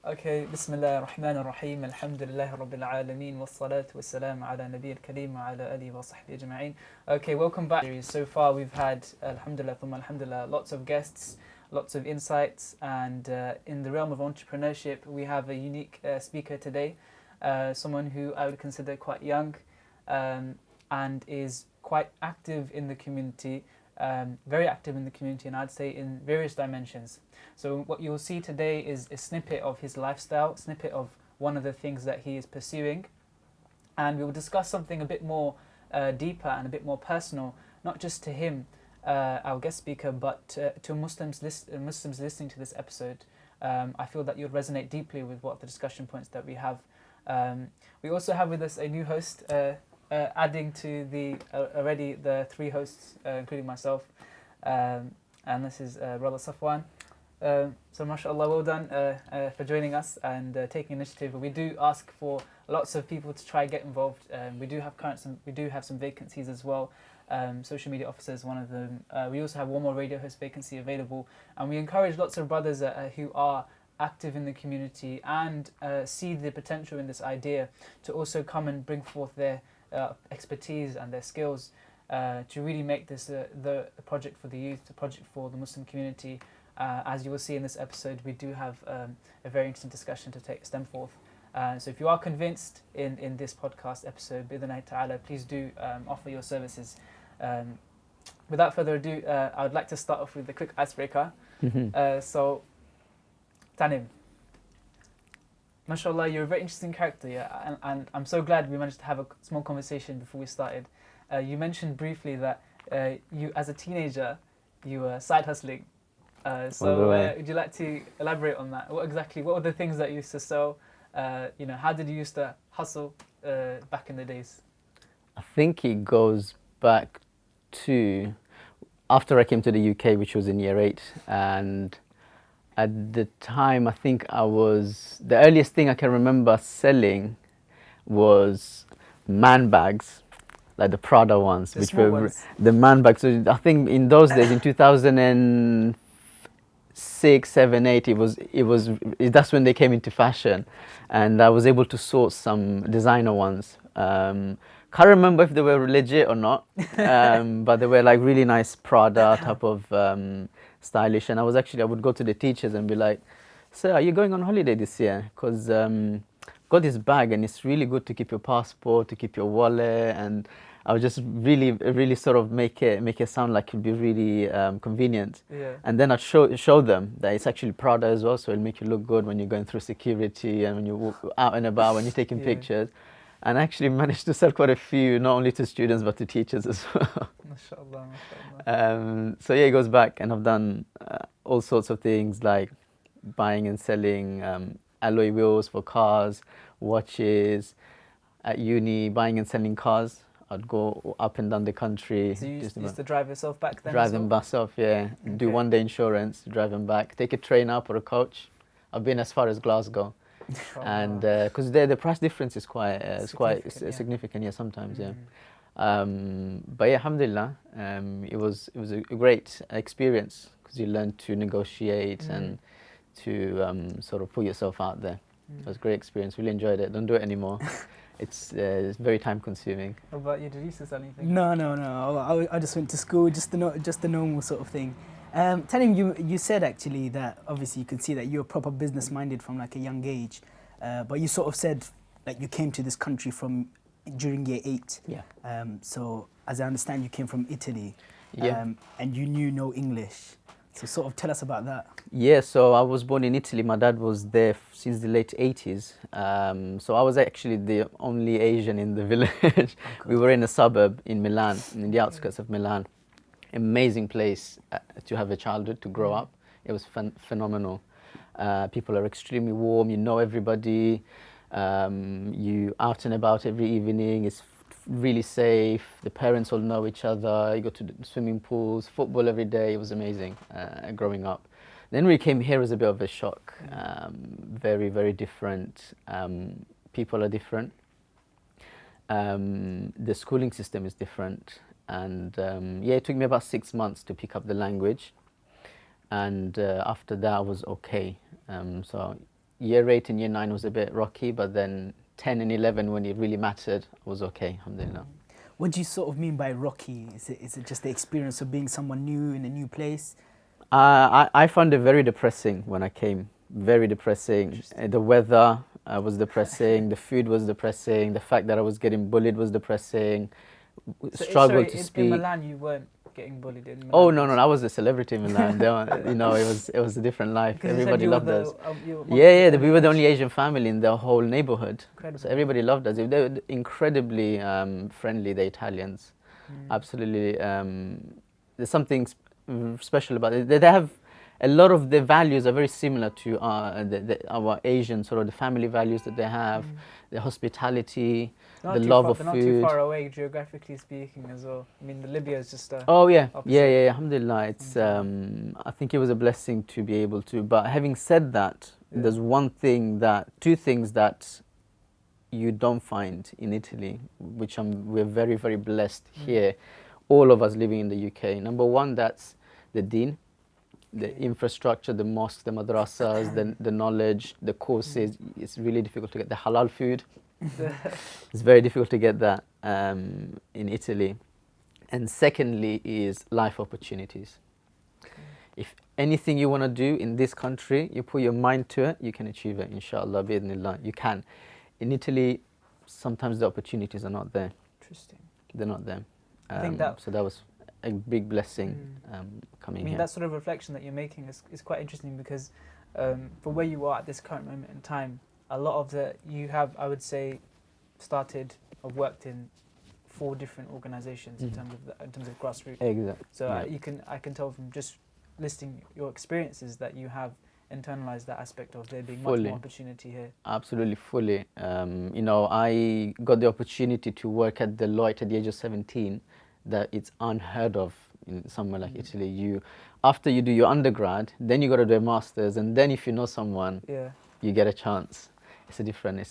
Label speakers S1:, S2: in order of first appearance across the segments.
S1: Okay, Bismillah ar-Rahman ar-Rahim, Alhamdulillah Rabbil Alameen, wassalatu wassalam ala Nabi al-Kareem wa ala alihi wa sahbihi ajma'in. Okay, welcome back. So far we've had, Alhamdulillah, thumma Alhamdulillah, lots of guests, lots of insights, and in the realm of entrepreneurship, we have a unique speaker today, someone who I would consider quite young and is quite active in the community, very active in the community, and I'd say in various dimensions. So what you'll see today is a snippet of his lifestyle, snippet of one of the things that he is pursuing, and we will discuss something a bit more deeper and a bit more personal, not just to him, our guest speaker, but to Muslims listening to this episode. I feel that you'll resonate deeply with what the discussion points that we have. We also have with us a new host, adding to the already the three hosts, including myself, and this is Brother Safwan. So mashallah, well done for joining us and taking initiative. We do ask for lots of people to try and get involved. We do have some vacancies as well. Social media officer is one of them. We also have one more radio host vacancy available, and we encourage lots of brothers who are active in the community and see the potential in this idea to also come and bring forth their expertise and their skills to really make this the project for the youth, the project for the Muslim community. As you will see in this episode, we do have a very interesting discussion to stem forth. So if you are convinced in this podcast episode, bi'idhnillahi ta'ala, please do offer your services. Without further ado, I would like to start off with a quick icebreaker. So, Tanim, mashallah, you're a very interesting character, yeah, and I'm so glad we managed to have a small conversation before we started. You mentioned briefly that you, as a teenager, you were side hustling. Would you like to elaborate on that? What were the things that you used to sell? How did you used to hustle back in the days?
S2: I think it goes back to after I came to the UK, which was in year 8, and at the time I think the earliest thing I can remember selling was man bags, like the Prada ones, which were the man bags. So I think in those days, in 2006, 7, 8, that's when they came into fashion, and I was able to source some designer ones. Can't remember if they were legit or not, but they were like really nice Prada type of stylish. And I would go to the teachers and be like, "Sir, are you going on holiday this year? Because got this bag and it's really good to keep your passport, to keep your wallet." And I would just really sort of make it sound like it'd be really convenient.
S1: Yeah.
S2: And then I'd show them that it's actually Prada as well, so it'll make you look good when you're going through security and when you walk out and about, when you're taking pictures. And I actually managed to sell quite a few, not only to students but to teachers as well.
S1: Mashallah, mashallah.
S2: So yeah, it goes back, and I've done all sorts of things like buying and selling alloy wheels for cars, watches. At uni, buying and selling cars. I'd go up and down the country.
S1: So you used to drive yourself back then?
S2: Drive them myself, yeah. Okay. Do one-day insurance, drive them back. Take a train up or a coach. I've been as far as Glasgow. And because the price difference is quite significant, yeah, sometimes, yeah. But yeah, alhamdulillah, it was a great experience because you learn to negotiate and to sort of put yourself out there. It was a great experience. Really enjoyed it. Don't do it anymore. It's very time consuming.
S1: What about you? Did you used to sell anything?
S3: No. I just went to school, just the normal sort of thing. Tanim, you said actually that obviously you could see that you're proper business minded from like a young age, but you sort of said like you came to this country during year 8.
S2: Yeah.
S3: So as I understand, you came from Italy.
S2: Yeah.
S3: And you knew no English. So sort of tell us about that.
S2: Yeah, so I was born in Italy. My dad was there since the late 80s. So I was actually the only Asian in the village. We were in a suburb in Milan, in the outskirts of Milan. Amazing place to have a childhood, to grow up. It was phenomenal. People are extremely warm. You know everybody. You out and about every evening. It's really safe. The parents all know each other. You go to the swimming pools, football every day. It was amazing growing up. Then we came here as a bit of a shock. Very, very different. People are different. The schooling system is different. And yeah, it took me about 6 months to pick up the language. And after that I was okay. So year 8 and year 9 was a bit rocky, but then 10 and 11, when it really mattered, was okay, alhamdulillah.
S3: What do you sort of mean by rocky? Is it just the experience of being someone new in a new place?
S2: I found it very depressing when I came. Very depressing. The weather was depressing. The food was depressing. The fact that I was getting bullied was depressing. Struggled to speak.
S1: In Milan, you weren't getting bullied in Milan?
S2: Oh no, I was a celebrity in Milan. You know, it was a different life. Everybody loved us. We were the only Asian family in the whole neighborhood.
S1: Incredible.
S2: So everybody loved us. They were incredibly friendly, the Italians. Absolutely. There's something special about it. They have a lot of the values are very similar to our Asian sort of the family values that they have, the hospitality, the love of food.
S1: They're not too far away geographically speaking as well. I mean, the Libya is just
S2: oh yeah,
S1: opposite.
S2: yeah. Alhamdulillah, it's I think it was a blessing to be able to. But having said that, there's two things that you don't find in Italy, which we're very, very blessed here, all of us living in the UK. Number one, that's the deen, the infrastructure, the mosques, the madrasas, the knowledge, the courses. It's really difficult to get the halal food. It's very difficult to get that in Italy. And secondly is life opportunities. If anything you want to do in this country, you put your mind to it, you can achieve it, inshallah, bi'idhnillah. You can. In Italy, sometimes the opportunities are not there.
S1: Interesting.
S2: They're not there.
S1: I think
S2: so that was a big blessing coming here.
S1: I mean, that sort of reflection that you're making is quite interesting because for where you are at this current moment in time, a lot of you have, I would say, started or worked in 4 different organizations in terms of grassroots.
S2: Exactly.
S1: So I can tell from just listing your experiences that you have internalized that aspect of there being much more opportunity here.
S2: Absolutely, fully. You know, I got the opportunity to work at Deloitte at the age of 17. That it's unheard of in somewhere like Italy. After you do your undergrad, then you got to do a master's, and then if you know someone, you get a chance. It's a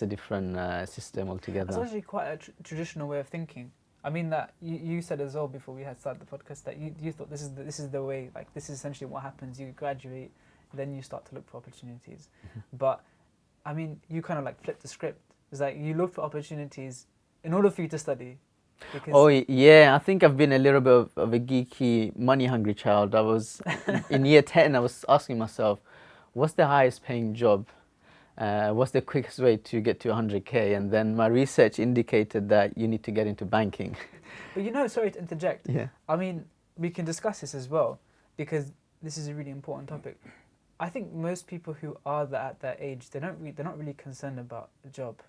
S2: different system altogether.
S1: It's actually quite a traditional way of thinking. I mean that you said as well before we had started the podcast that you thought this is the way, like this is essentially what happens. You graduate, then you start to look for opportunities. But I mean, you kind of like flipped the script. It's like you look for opportunities in order for you to study.
S2: Oh yeah, I think I've been a little bit of a geeky, money-hungry child. I was in year 10. I was asking myself, what's the highest paying job? What's the quickest way to get to 100k? And then my research indicated that you need to get into banking.
S1: But you know, sorry to interject.
S2: Yeah.
S1: I mean, we can discuss this as well because this is a really important topic. I think most people who are at that age, they're not really concerned about a job.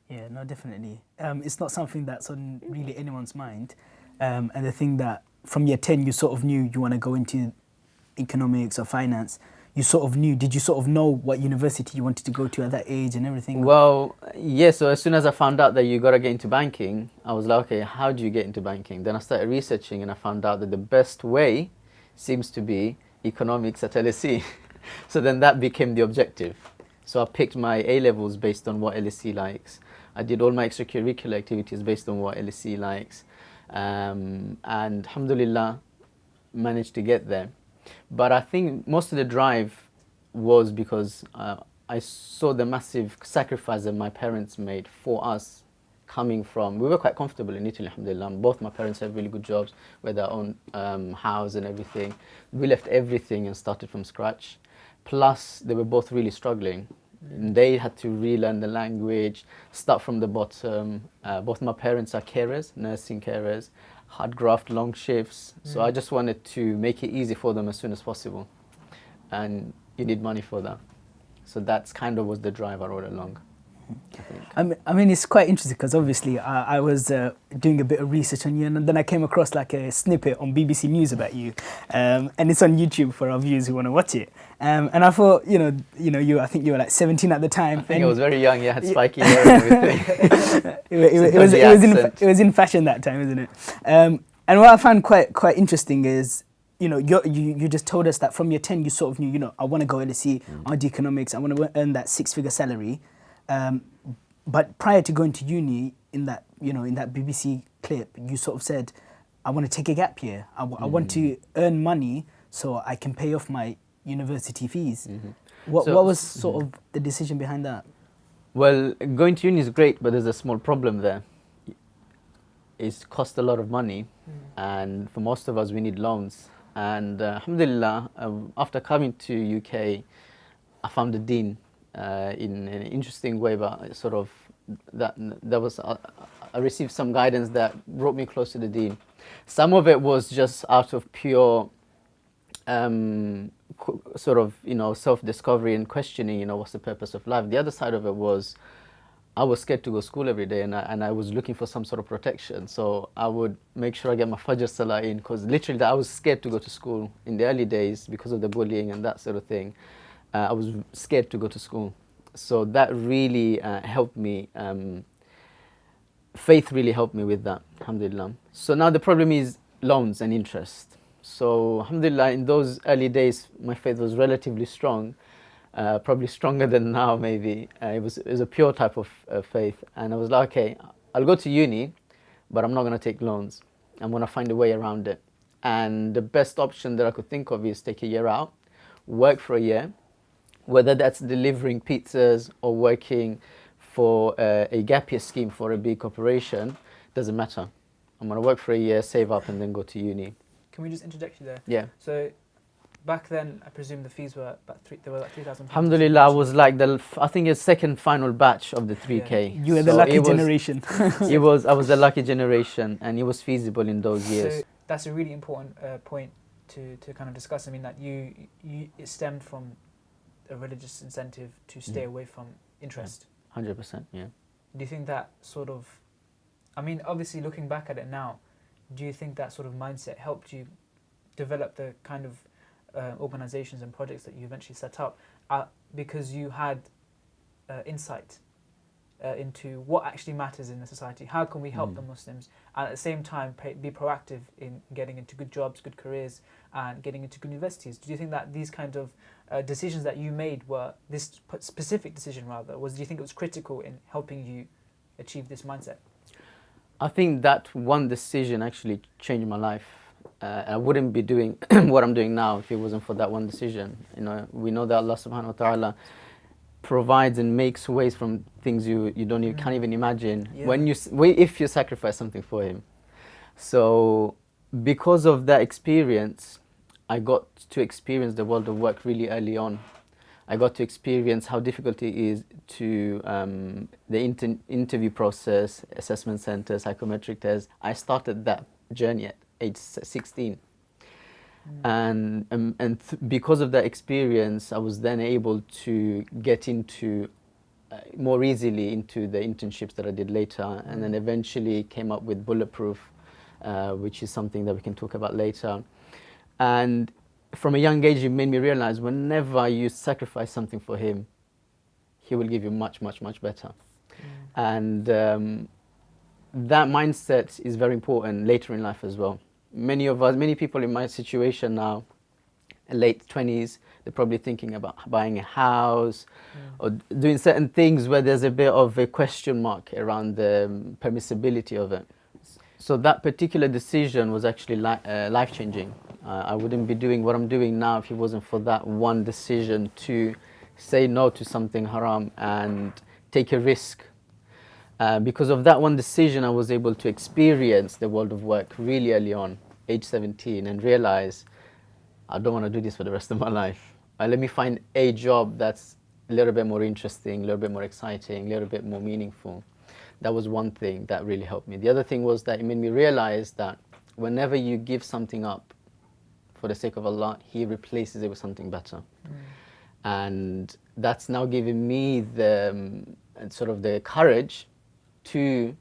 S3: Yeah, no, definitely. It's not something that's on really anyone's mind. And the thing that from year 10 you sort of knew you want to go into economics or finance. You sort of knew. Did you sort of know what university you wanted to go to at that age and everything?
S2: Well, yeah. So as soon as I found out that you got to get into banking, I was like, okay, how do you get into banking? Then I started researching and I found out that the best way seems to be economics at LSE. So then that became the objective. So I picked my A-levels based on what LSE likes. I did all my extracurricular activities based on what LSE likes. And alhamdulillah, managed to get there. But I think most of the drive was because I saw the massive sacrifice that my parents made for us coming from, we were quite comfortable in Italy, alhamdulillah. Both my parents have really good jobs with their own house and everything. We left everything and started from scratch. Plus, they were both really struggling. They had to relearn the language, start from the bottom. Both my parents are carers, nursing carers, hard graft, long shifts. So I just wanted to make it easy for them as soon as possible. And you need money for that. So that's kind of was the drive all along, I think.
S3: I mean, it's quite interesting because obviously I was doing a bit of research on you, and then I came across like a snippet on BBC News about you, and it's on YouTube for our viewers who want to watch it. And I thought, I think you were like 17 at the time.
S2: I think I was very young. Yeah, had spiky hair and everything.
S3: it was in fashion that time, isn't it? And what I found quite interesting is, you just told us that from year 10 you sort of knew, I want to go LSE, I want to do economics, I want to earn that 6-figure salary. But prior to going to uni, in that BBC clip, you sort of said, I want to take a gap year. I want to earn money so I can pay off my university fees. What
S2: So-
S3: was sort of the decision behind that?
S2: Well, going to uni is great, but there's a small problem there. It costs a lot of money, and for most of us, we need loans. And alhamdulillah, after coming to UK, I found the dean in an interesting way, but sort of that was I received some guidance that brought me close to the dean. Some of it was just out of pure sort of, you know, self-discovery and questioning, you know, what's the purpose of life. The other side of it was I was scared to go to school every day, and I was looking for some sort of protection. So I would make sure I get my Fajr Salah in, because literally I was scared to go to school in the early days because of the bullying and that sort of thing. I was scared to go to school. So that really helped me. Faith really helped me with that, alhamdulillah. So now the problem is loans and interest. So alhamdulillah, in those early days, my faith was relatively strong. Probably stronger than now, maybe. It was a pure type of faith. And I was like, okay, I'll go to uni, but I'm not going to take loans. I'm going to find a way around it. And the best option that I could think of is take a year out, work for a year, whether that's delivering pizzas or working for a gap year scheme for a big corporation, doesn't matter. I'm going to work for a year, save up, and then go to uni.
S1: Can we just interject you there?
S2: Yeah.
S1: So back then, I presume the fees were about £3,000.
S2: Alhamdulillah, I was like I think it's second final batch of the 3K.
S3: You were the
S2: So
S3: lucky
S2: it was-
S3: generation.
S2: I was the lucky generation, and it was feasible in those years.
S1: So that's a really important point to kind of discuss. I mean, that it stemmed from a religious incentive to stay away from interest.
S2: 100%, yeah.
S1: Do you think that sort of, I mean, obviously looking back at it now, do you think that sort of mindset helped you develop the kind of organizations and projects that you eventually set up because you had insight into what actually matters in the society? How can we help the Muslims, and at the same time be proactive in getting into good jobs, good careers, and getting into good universities? Do you think that these kind of decisions that you made were, this specific decision rather, do you think it was critical in helping you achieve this mindset?
S2: I think that one decision actually changed my life. I wouldn't be doing what I'm doing now if it wasn't for that one decision. You know, we know that Allah subhanahu wa ta'ala provides and makes ways from things you don't even, can't even imagine when if you sacrifice something for Him. So because of that experience, I got to experience the world of work really early on. I got to experience how difficult it is to the interview process, assessment center, psychometric tests. I started that journey at age 16. And because of that experience, I was then able to get into more easily into the internships that I did later, and then eventually came up with Bulletproof, which is something that we can talk about later. And from a young age, it made me realize whenever you sacrifice something for Him, He will give you much, much, much better. And that mindset is very important later in life as well. Many people in my situation now, late 20s, they're probably thinking about buying a house or doing certain things where there's a bit of a question mark around the permissibility of it. So that particular decision was actually life-changing. I wouldn't be doing what I'm doing now if it wasn't for that one decision to say no to something haram and take a risk. Because of that one decision, I was able to experience the world of work really early on, age 17, and realize I don't want to do this for the rest of my life. Let me find a job that's a little bit more interesting, a little bit more exciting, a little bit more meaningful. That was one thing that really helped me. The other thing was that it made me realize that whenever you give something up for the sake of Allah, He replaces it with something better. And that's now giving me the sort of the courage to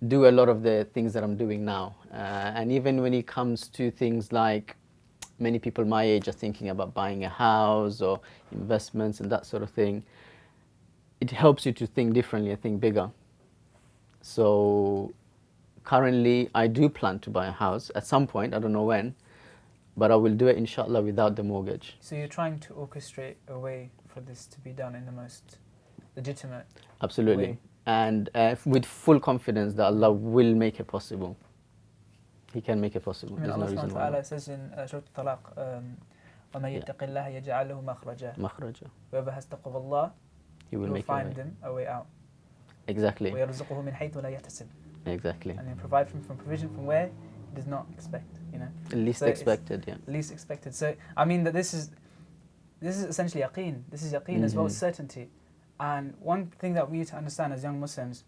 S2: do a lot of the things that I'm doing now. And even when it comes to things like, many people my age are thinking about buying a house or investments and that sort of thing, it helps you to think differently and think bigger. So currently I do plan to buy a house at some point, I don't know when, but I will do it inshallah without the mortgage.
S1: So you're trying to orchestrate a way for this to be done in the most legitimate
S2: Absolutely.
S1: way.
S2: And with full confidence that Allah will make it possible. He can make it possible.
S1: I mean,
S2: There's no
S1: Allah
S2: reason
S1: subhanahu
S2: why
S1: wa
S2: not.
S1: ta'ala says in Surah Talaq, وَمَن
S2: Yeah.
S1: يَتَّقِ اللَّهَ يَجْعَل لَهُ مَخْرَجًا.
S2: مخرجا.
S1: Whoever has taqwa of Allah,
S2: He will
S1: He will
S2: make a way.
S1: find him a way out.
S2: Exactly.
S1: وَيَرْزُقُهُ مِنْ حَيْثُ لَا يَحْتَسِبُ.
S2: Exactly.
S1: And He'll provide from provision from where He does not expect, you know.
S2: Least
S1: So it's
S2: expected, yeah.
S1: least expected. So I mean that this is essentially yaqeen. This is yaqeen as well as certainty. And one thing that we need to understand as young Muslims,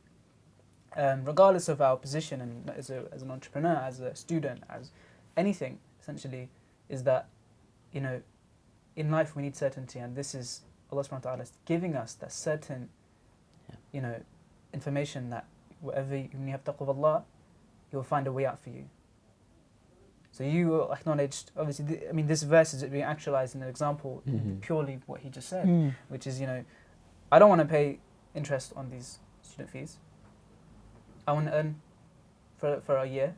S1: regardless of our position and as an entrepreneur, as a student, as anything, essentially, is that, you know, in life we need certainty, and this is Allah subhanahu wa ta'ala giving us that certain, you know, information that when you have taqwa of Allah, He will find a way out for you. So you acknowledged, obviously, I mean, this verse is being actualized in an example, purely what he just said, which is, you know, I don't want to pay interest on these student fees. I want to earn for a year.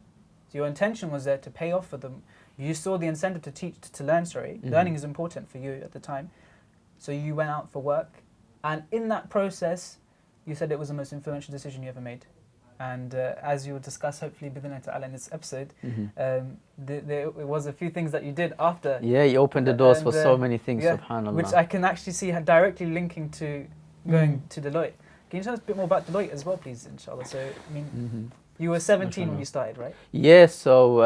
S1: So your intention was there to pay off for them. You saw the incentive to teach, to learn, Learning is important for you at the time. So you went out for work. And in that process, you said it was the most influential decision you ever made. And as you will discuss, hopefully, in this episode, there was a few things that you did after.
S2: Yeah, you opened the doors for so many things,
S1: yeah,
S2: subhanAllah.
S1: which I can actually see directly linking to going to Deloitte. Can you tell us a bit more about Deloitte as well, please, inshallah? So, I mean, you were 17 when you started, right?
S2: Yeah, so...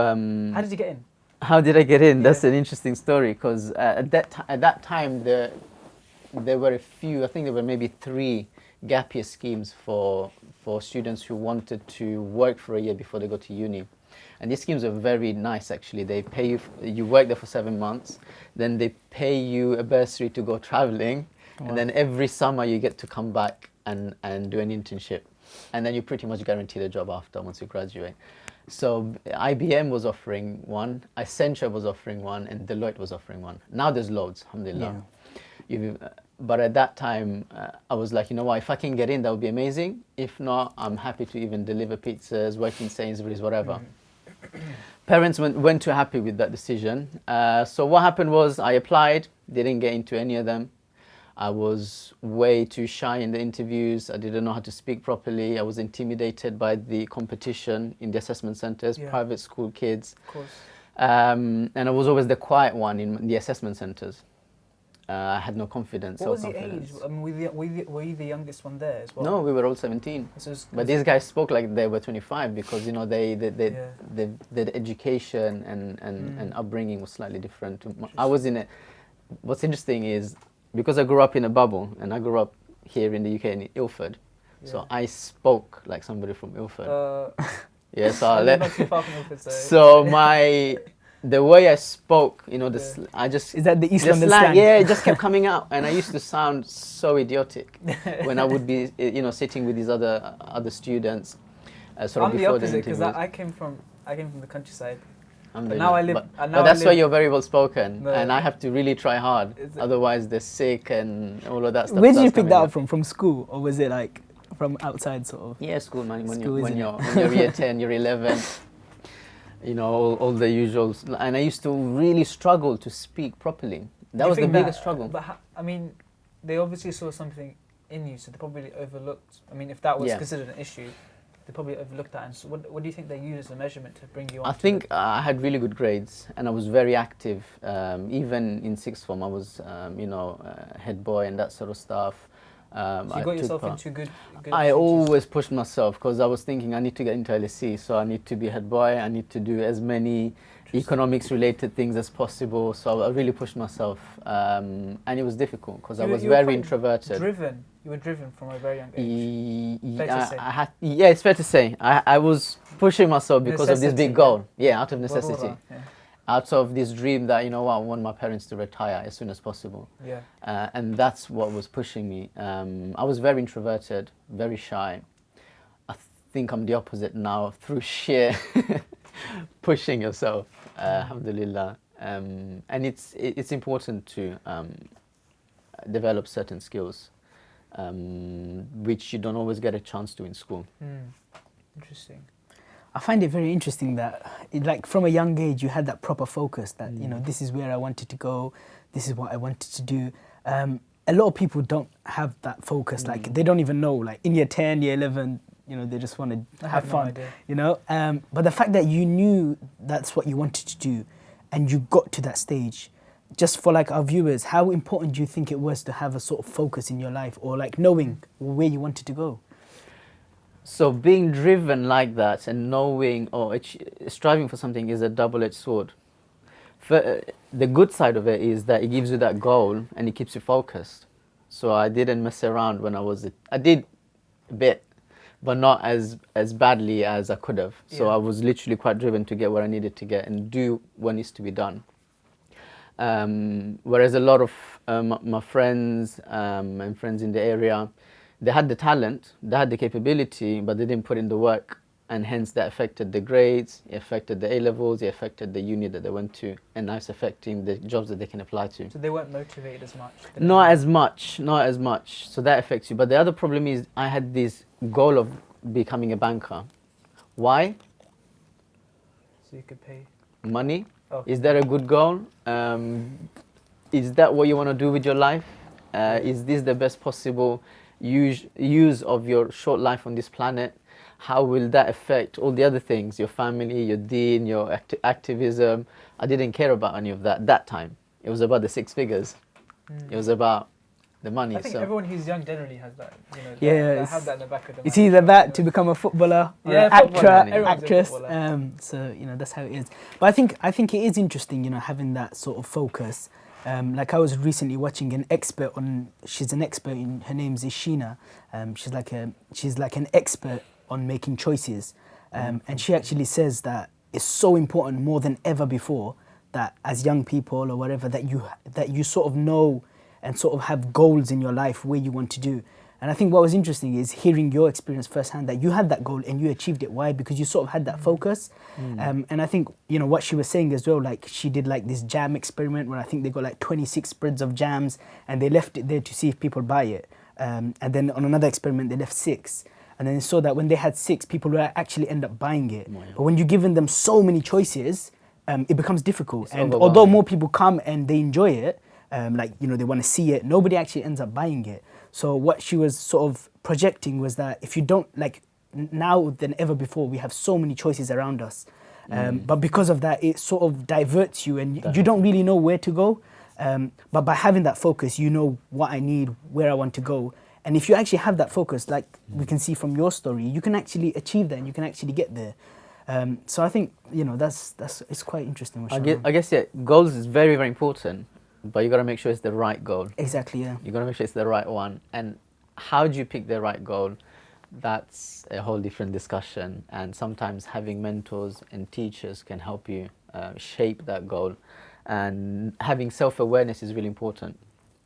S1: how did you get in?
S2: How did I get in? That's an interesting story, because at that time, there were a few, I think there were maybe 3 gap year schemes for students who wanted to work for a year before they go to uni. And these schemes are very nice, actually. They pay you, you work there for 7 months, then they pay you a bursary to go traveling, and then every summer you get to come back and do an internship. And then you're pretty much guaranteed a job after, once you graduate. So IBM was offering one, Accenture was offering one, and Deloitte was offering one. Now there's loads, alhamdulillah. But at that time, I was like, you know what, if I can get in, that would be amazing. If not, I'm happy to even deliver pizzas, work in Sainsbury's, whatever. Parents weren't too happy with that decision. So what happened was I applied, didn't get into any of them. I was way too shy in the interviews. I didn't know how to speak properly. I was intimidated by the competition in the assessment centers, private school kids.
S1: Of course.
S2: And I was always the quiet one in the assessment centers. I had no confidence.
S1: What was the age? I mean, were you the youngest one there as well?
S2: No, we were all 17. But these guys spoke like they were 25 because, you know, the education and upbringing was slightly different. I was in a... What's interesting is, because I grew up in a bubble, and I grew up here in the UK in Ilford, so I spoke like somebody from Ilford. Yeah, so
S1: not too far from Ilford,
S2: so the way I spoke, you know, I just...
S3: Is that the East London
S2: slang?
S3: slang?
S2: Yeah, it just kept coming out, and I used to sound so idiotic when I would be, you know, sitting with these other students.
S1: I'm the opposite, because I came from the countryside.
S2: But
S1: now I live.
S2: But that's why you're very well spoken, and I have to really try hard. Otherwise, they're sick and all of that stuff.
S3: Where did you pick that up from school, or was it like from outside, sort of?
S2: Yeah, school, man. When you're year 10, you're 11. You know, all the usuals. And I used to really struggle to speak properly. That was the biggest struggle.
S1: But I mean, they obviously saw something in you, so they probably overlooked. I mean, if that was considered an issue, they probably overlooked that. And so what do you think they used as a measurement to bring you on?
S2: I think I had really good grades, and I was very active. Even in sixth form, I was, you know, head boy and that sort of stuff.
S1: So you got yourself into good
S2: I always pushed myself, because I was thinking I need to get into LSE, so I need to be head boy, I need to do as many economics related things as possible, so I really pushed myself, and it was difficult because I was very introverted.
S1: You were driven from a very young age.
S2: Yeah, it's fair to say. I was pushing myself because of this big goal. Yeah, out of necessity. Out of this dream that, you know what, I want my parents to retire as soon as possible.
S1: Yeah.
S2: And that's what was pushing me. I was very introverted, very shy. I think I'm the opposite now through sheer pushing yourself, alhamdulillah. And it's important to develop certain skills, which you don't always get a chance to in school.
S1: Interesting.
S3: I find it very interesting that, like, from a young age, you had that proper focus that, you know, this is where I wanted to go, this is what I wanted to do. A lot of people don't have that focus. Like, they don't even know, like, in year 10, year 11, you know, they just want to have fun, you know. But the fact that you knew that's what you wanted to do and you got to that stage, just for like our viewers, how important do you think it was to have a sort of focus in your life, or like knowing where you wanted to go?
S2: So being driven like that and knowing or striving for something is a double-edged sword. The good side of it is that it gives you that goal and it keeps you focused. So I didn't mess around when I did a bit, but not as badly as I could have. So I was literally quite driven to get where I needed to get and do what needs to be done. Whereas a lot of my friends and friends in the area, they had the talent, they had the capability, but they didn't put in the work, and hence that affected the grades, it affected the A-levels, it affected the uni that they went to, and now it's affecting the jobs that they can apply to.
S1: So they weren't motivated as much?
S2: Not as much. So that affects you. But the other problem is I had this goal of becoming a banker. Why?
S1: So you could pay?
S2: Money.
S1: Oh.
S2: Is that a good goal? Is that what you want to do with your life? Is this the best possible use of your short life on this planet? How will that affect all the other things, your family, your deen, your activism? I didn't care about any of that time. It was about the 6 figures. It was about the money.
S1: I think everyone who's young generally has that. You know,
S3: Yeah,
S1: they have that in the back of the mind.
S3: it's either that to become a footballer or
S1: Yeah,
S3: an actor,
S1: footballer. Everyone's a
S3: actress.
S1: footballer.
S3: So you know that's how it is. But I think it is interesting, you know, having that sort of focus. Like I was recently watching an expert on. She's an expert in. Her name's Sheena. She's like an expert on making choices, and she actually says that it's so important more than ever before that as young people or whatever that you sort of know and sort of have goals in your life where you want to do. And I think what was interesting is hearing your experience firsthand that you had that goal and you achieved it. Why? Because you sort of had that focus. And I think, you know, what she was saying as well, like she did like this jam experiment where I think they got like 26 spreads of jams and they left it there to see if people buy it. And then on another experiment, they left 6. And then they saw that when they had 6, people would actually end up buying it.
S2: Oh, yeah.
S3: But when you're giving them so many choices, it becomes difficult.
S2: It's
S3: and
S2: overwhelming.
S3: although more people come and they enjoy it, like, you know, they want to see it, nobody actually ends up buying it. So what she was sort of projecting was that if you don't, like, now than ever before, we have so many choices around us. But because of that, it sort of diverts you and you don't really know where to go. But by having that focus, you know what I need, where I want to go. And if you actually have that focus, like we can see from your story, you can actually achieve that and you can actually get there. So I think, you know, it's quite interesting.
S2: I guess, yeah, goals is very, very important, but you got to make sure it's the right goal.
S3: Exactly, yeah.
S2: You got to make sure it's the right one. And how do you pick the right goal? That's a whole different discussion. And sometimes having mentors and teachers can help you shape that goal. And having self-awareness is really important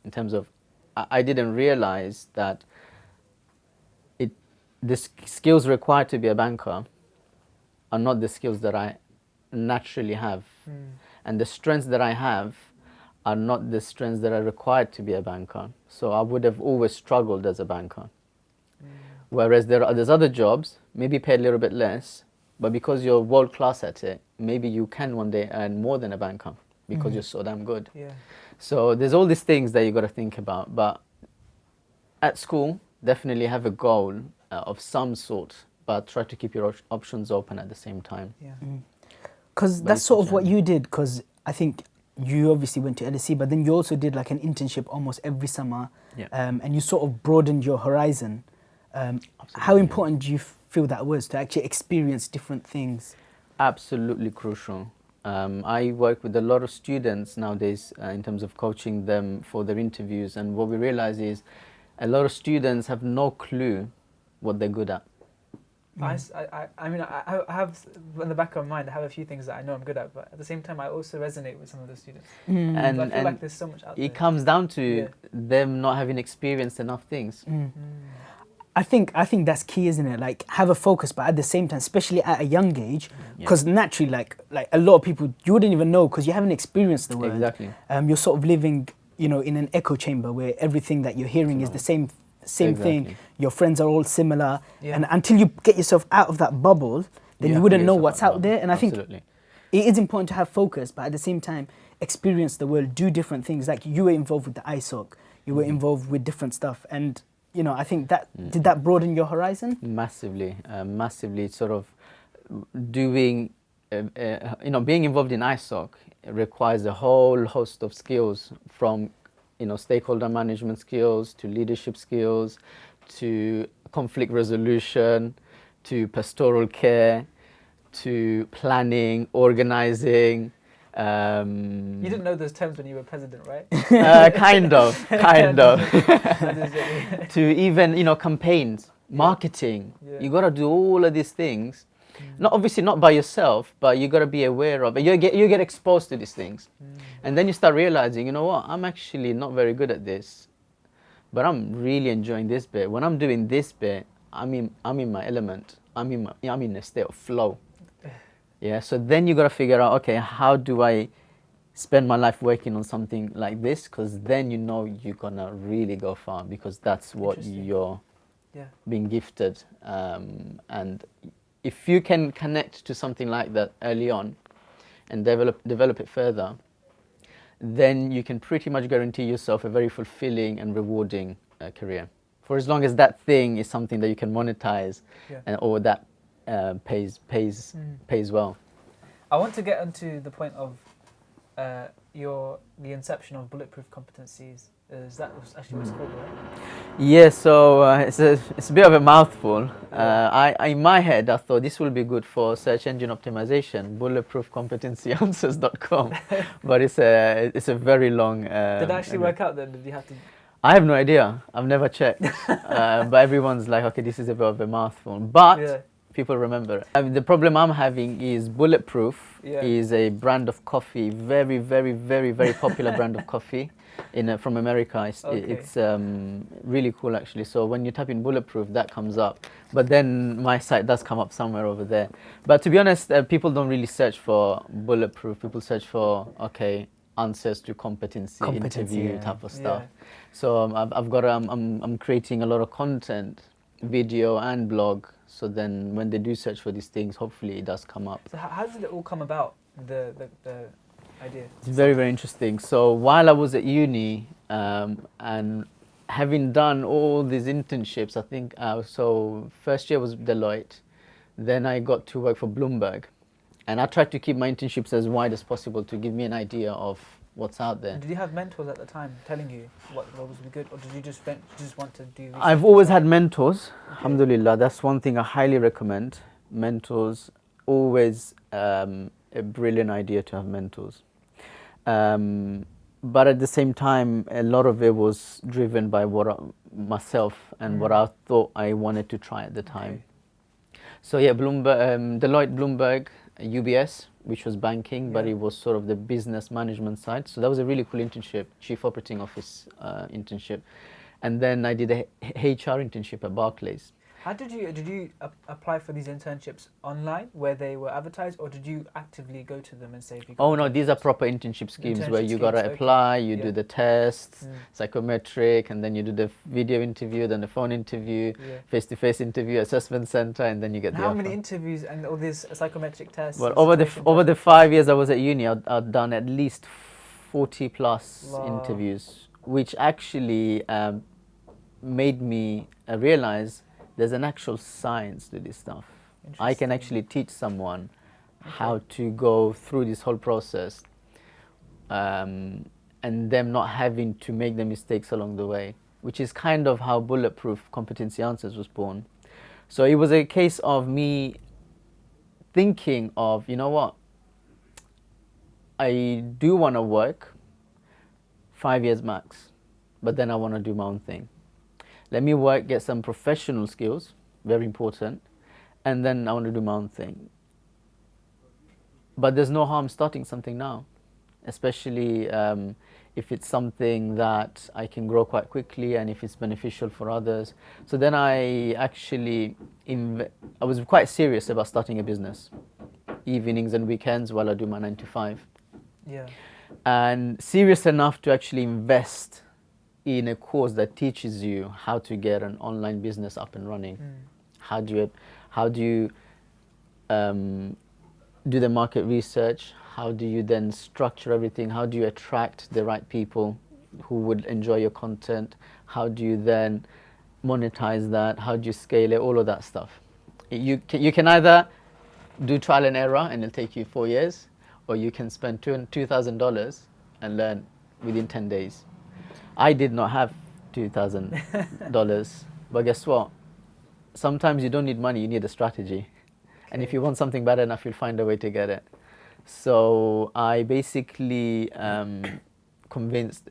S2: in terms of, I didn't realize that the skills required to be a banker are not the skills that I naturally have. And the strengths that I have are not the strengths that are required to be a banker. So I would have always struggled as a banker. Whereas there's other jobs, maybe pay a little bit less, but because you're world class at it, maybe you can one day earn more than a banker because you're so damn good.
S1: Yeah.
S2: So there's all these things that you got to think about. But at school, definitely have a goal of some sort, but try to keep your options open at the same time.
S1: Yeah.
S3: Because that's sort of what you did, because I think you obviously went to LSE, but then you also did like an internship almost every summer, and you sort of broadened your horizon. How important do you feel that was to actually experience different things?
S2: Absolutely crucial. I work with a lot of students nowadays in terms of coaching them for their interviews, and what we realize is a lot of students have no clue what they're good at.
S1: I mean, I have in the back of my mind, I have a few things that I know I'm good at, but at the same time, I also resonate with some of the students.
S2: And
S1: I feel like there's so much out there.
S2: It comes down to them not having experienced enough things.
S3: I think that's key, isn't it? Like have a focus, but at the same time, especially at a young age, because naturally, like a lot of people, you wouldn't even know because you haven't experienced the world.
S2: Exactly.
S3: You're sort of living, you know, in an echo chamber where everything that you're hearing is the same thing. Your friends are all similar, and until you get yourself out of that bubble, then you wouldn't know what's out there. And I think it is important to have focus, but at the same time, experience the world, do different things. Like you were involved with the ISOC, you were involved with different stuff, and you know, I think that did that broaden your horizon?
S2: Massively, massively. Sort of doing being involved in ISOC requires a whole host of skills, from stakeholder management skills to leadership skills to conflict resolution to pastoral care to planning, organizing.
S1: You didn't know those terms when you were president, right?
S2: Kind of. To even campaigns, marketing.
S1: Yeah.
S2: You got to do all of these things. Not obviously not by yourself, but you got to be aware of it. You get exposed to these things, and then you start realizing, you know what, I'm actually not very good at this, but I'm really enjoying this bit. When I'm doing this bit, I'm in my element. I'm in a state of flow. Yeah. So then you got to figure out, okay, how do I spend my life working on something like this? Because then you're gonna really go far, because that's what you're being gifted, and if you can connect to something like that early on and develop it further, then you can pretty much guarantee yourself a very fulfilling and rewarding career, for as long as that thing is something that you can monetize, or that pays well.
S1: I want to get onto the point of the inception of bulletproof competencies. Is that actually what's called, right?
S2: Yeah, so it's a bit of a mouthful. In my head, I thought this will be good for search engine optimization, bulletproofcompetencyanswers.com, but it's a very long.
S1: Did it actually work out then? Did you have to?
S2: I have no idea. I've never checked, but everyone's like, okay, this is a bit of a mouthful, but people remember it. The problem I'm having is Bulletproof is a brand of coffee, very, very, very, very popular brand of coffee from America. It's really cool, actually. So when you type in Bulletproof, that comes up. But then my site does come up somewhere over there. But to be honest, people don't really search for Bulletproof. People search for, answers to competency interview type of stuff. So I'm creating a lot of content, video and blog. So then when they do search for these things, hopefully it does come up.
S1: So how did it all come about, the idea?
S2: It's very, very interesting. So while I was at uni, and having done all these internships, I think, so first year was Deloitte, then I got to work for Bloomberg. And I tried to keep my internships as wide as possible to give me an idea of what's out there.
S1: Did you have mentors at the time telling you what was good, or did you just want to do research?
S2: I've always had mentors, alhamdulillah. That's one thing I highly recommend. Mentors, always a brilliant idea to have mentors. But at the same time, a lot of it was driven by myself and what I thought I wanted to try at the time. So yeah, Deloitte, Bloomberg, UBS, which was banking, but it was sort of the business management side. So that was a really cool internship, Chief Operating Office internship. And then I did a HR internship at Barclays.
S1: How did you apply for these internships online, where they were advertised, or did you actively go to them and say? If you
S2: Oh no, these are proper internship schemes where you gotta apply, you do the tests, psychometric, and then you do the video interview, then the phone interview, face-to-face interview, assessment center, and then you get the offer.
S1: How many interviews and all these psychometric tests?
S2: Well, over the 5 years I was at uni, I'd done at least 40 plus interviews, which actually made me realize there's an actual science to this stuff. I can actually teach someone how to go through this whole process, and them not having to make the mistakes along the way, which is kind of how Bulletproof Competency Answers was born. So it was a case of me thinking of, you know what, I do want to work 5 years max, but then I want to do my own thing. Let me work, get some professional skills, very important, and then I want to do my own thing. But there's no harm starting something now, especially if it's something that I can grow quite quickly and if it's beneficial for others. So then I actually, I was quite serious about starting a business, evenings and weekends while I do my 9 to 5.
S1: Yeah. And
S2: serious enough to actually invest in a course that teaches you how to get an online business up and running. How do you do the market research? How do you then structure everything? How do you attract the right people who would enjoy your content? How do you then monetize that? How do you scale it? All of that stuff. You can either do trial and error and it'll take you 4 years, or you can spend $2,000 and learn within 10 days. I did not have $2,000, but guess what? Sometimes you don't need money, you need a strategy. And if you want something bad enough, you'll find a way to get it. So I basically convinced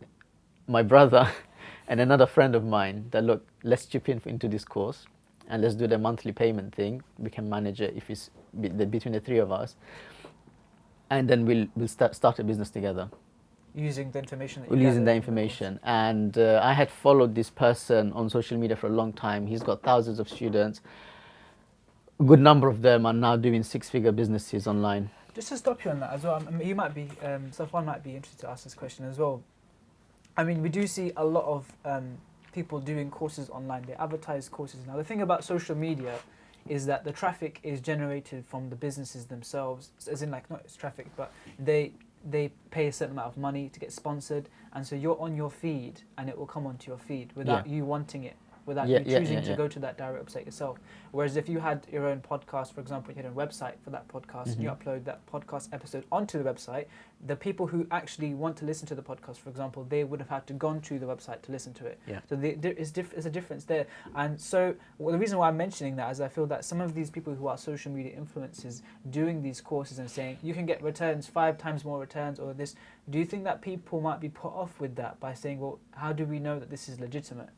S2: my brother and another friend of mine that, look, let's chip in into this course and let's do the monthly payment thing. We can manage it if it's between the three of us. And then we'll start a business together.
S1: Using the information that
S2: We're using the information. And I had followed this person on social media for a long time. He's got thousands of students. A good number of them are now doing six-figure businesses online.
S1: Just to stop you on that as well, I mean, you might be, Safwan might be interested to ask this question as well. I mean, we do see a lot of people doing courses online. They advertise courses. Now, the thing about social media is that the traffic is generated from the businesses themselves, as in like, not it's traffic, but they pay a certain amount of money to get sponsored, and so you're on your feed and it will come onto your feed without you wanting it, without you choosing to go to that direct website yourself. Whereas if you had your own podcast, for example, you had a website for that podcast and you upload that podcast episode onto the website, the people who actually want to listen to the podcast, for example, they would have had to gone to the website to listen to it. So there is a difference there. And so the reason why I'm mentioning that is I feel that some of these people who are social media influencers doing these courses and saying you can get returns 5 times more returns or this, do you think that people might be put off with that by saying, well, how do we know that this is legitimate?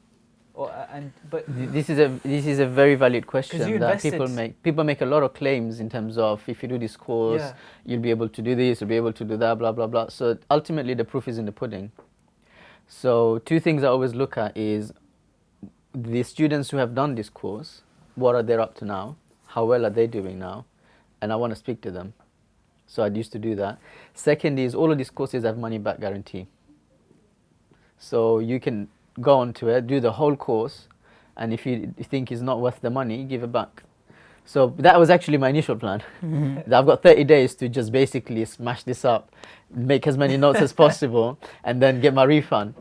S1: But
S2: this is a very valid question that people make a lot of claims in terms of, if you do this course, you'll be able to do this, you'll be able to do that, blah blah blah. So ultimately the proof is in the pudding. So 2 things I always look at is the students who have done this course, what are they up to now, how well are they doing now, and I want to speak to them. So I used to do that. Second is all of these courses have money back guarantee. So you can go onto it, do the whole course, and if you think it's not worth the money, give it back. So that was actually my initial plan. I've got 30 days to just basically smash this up, make as many notes as possible, and then get my refund.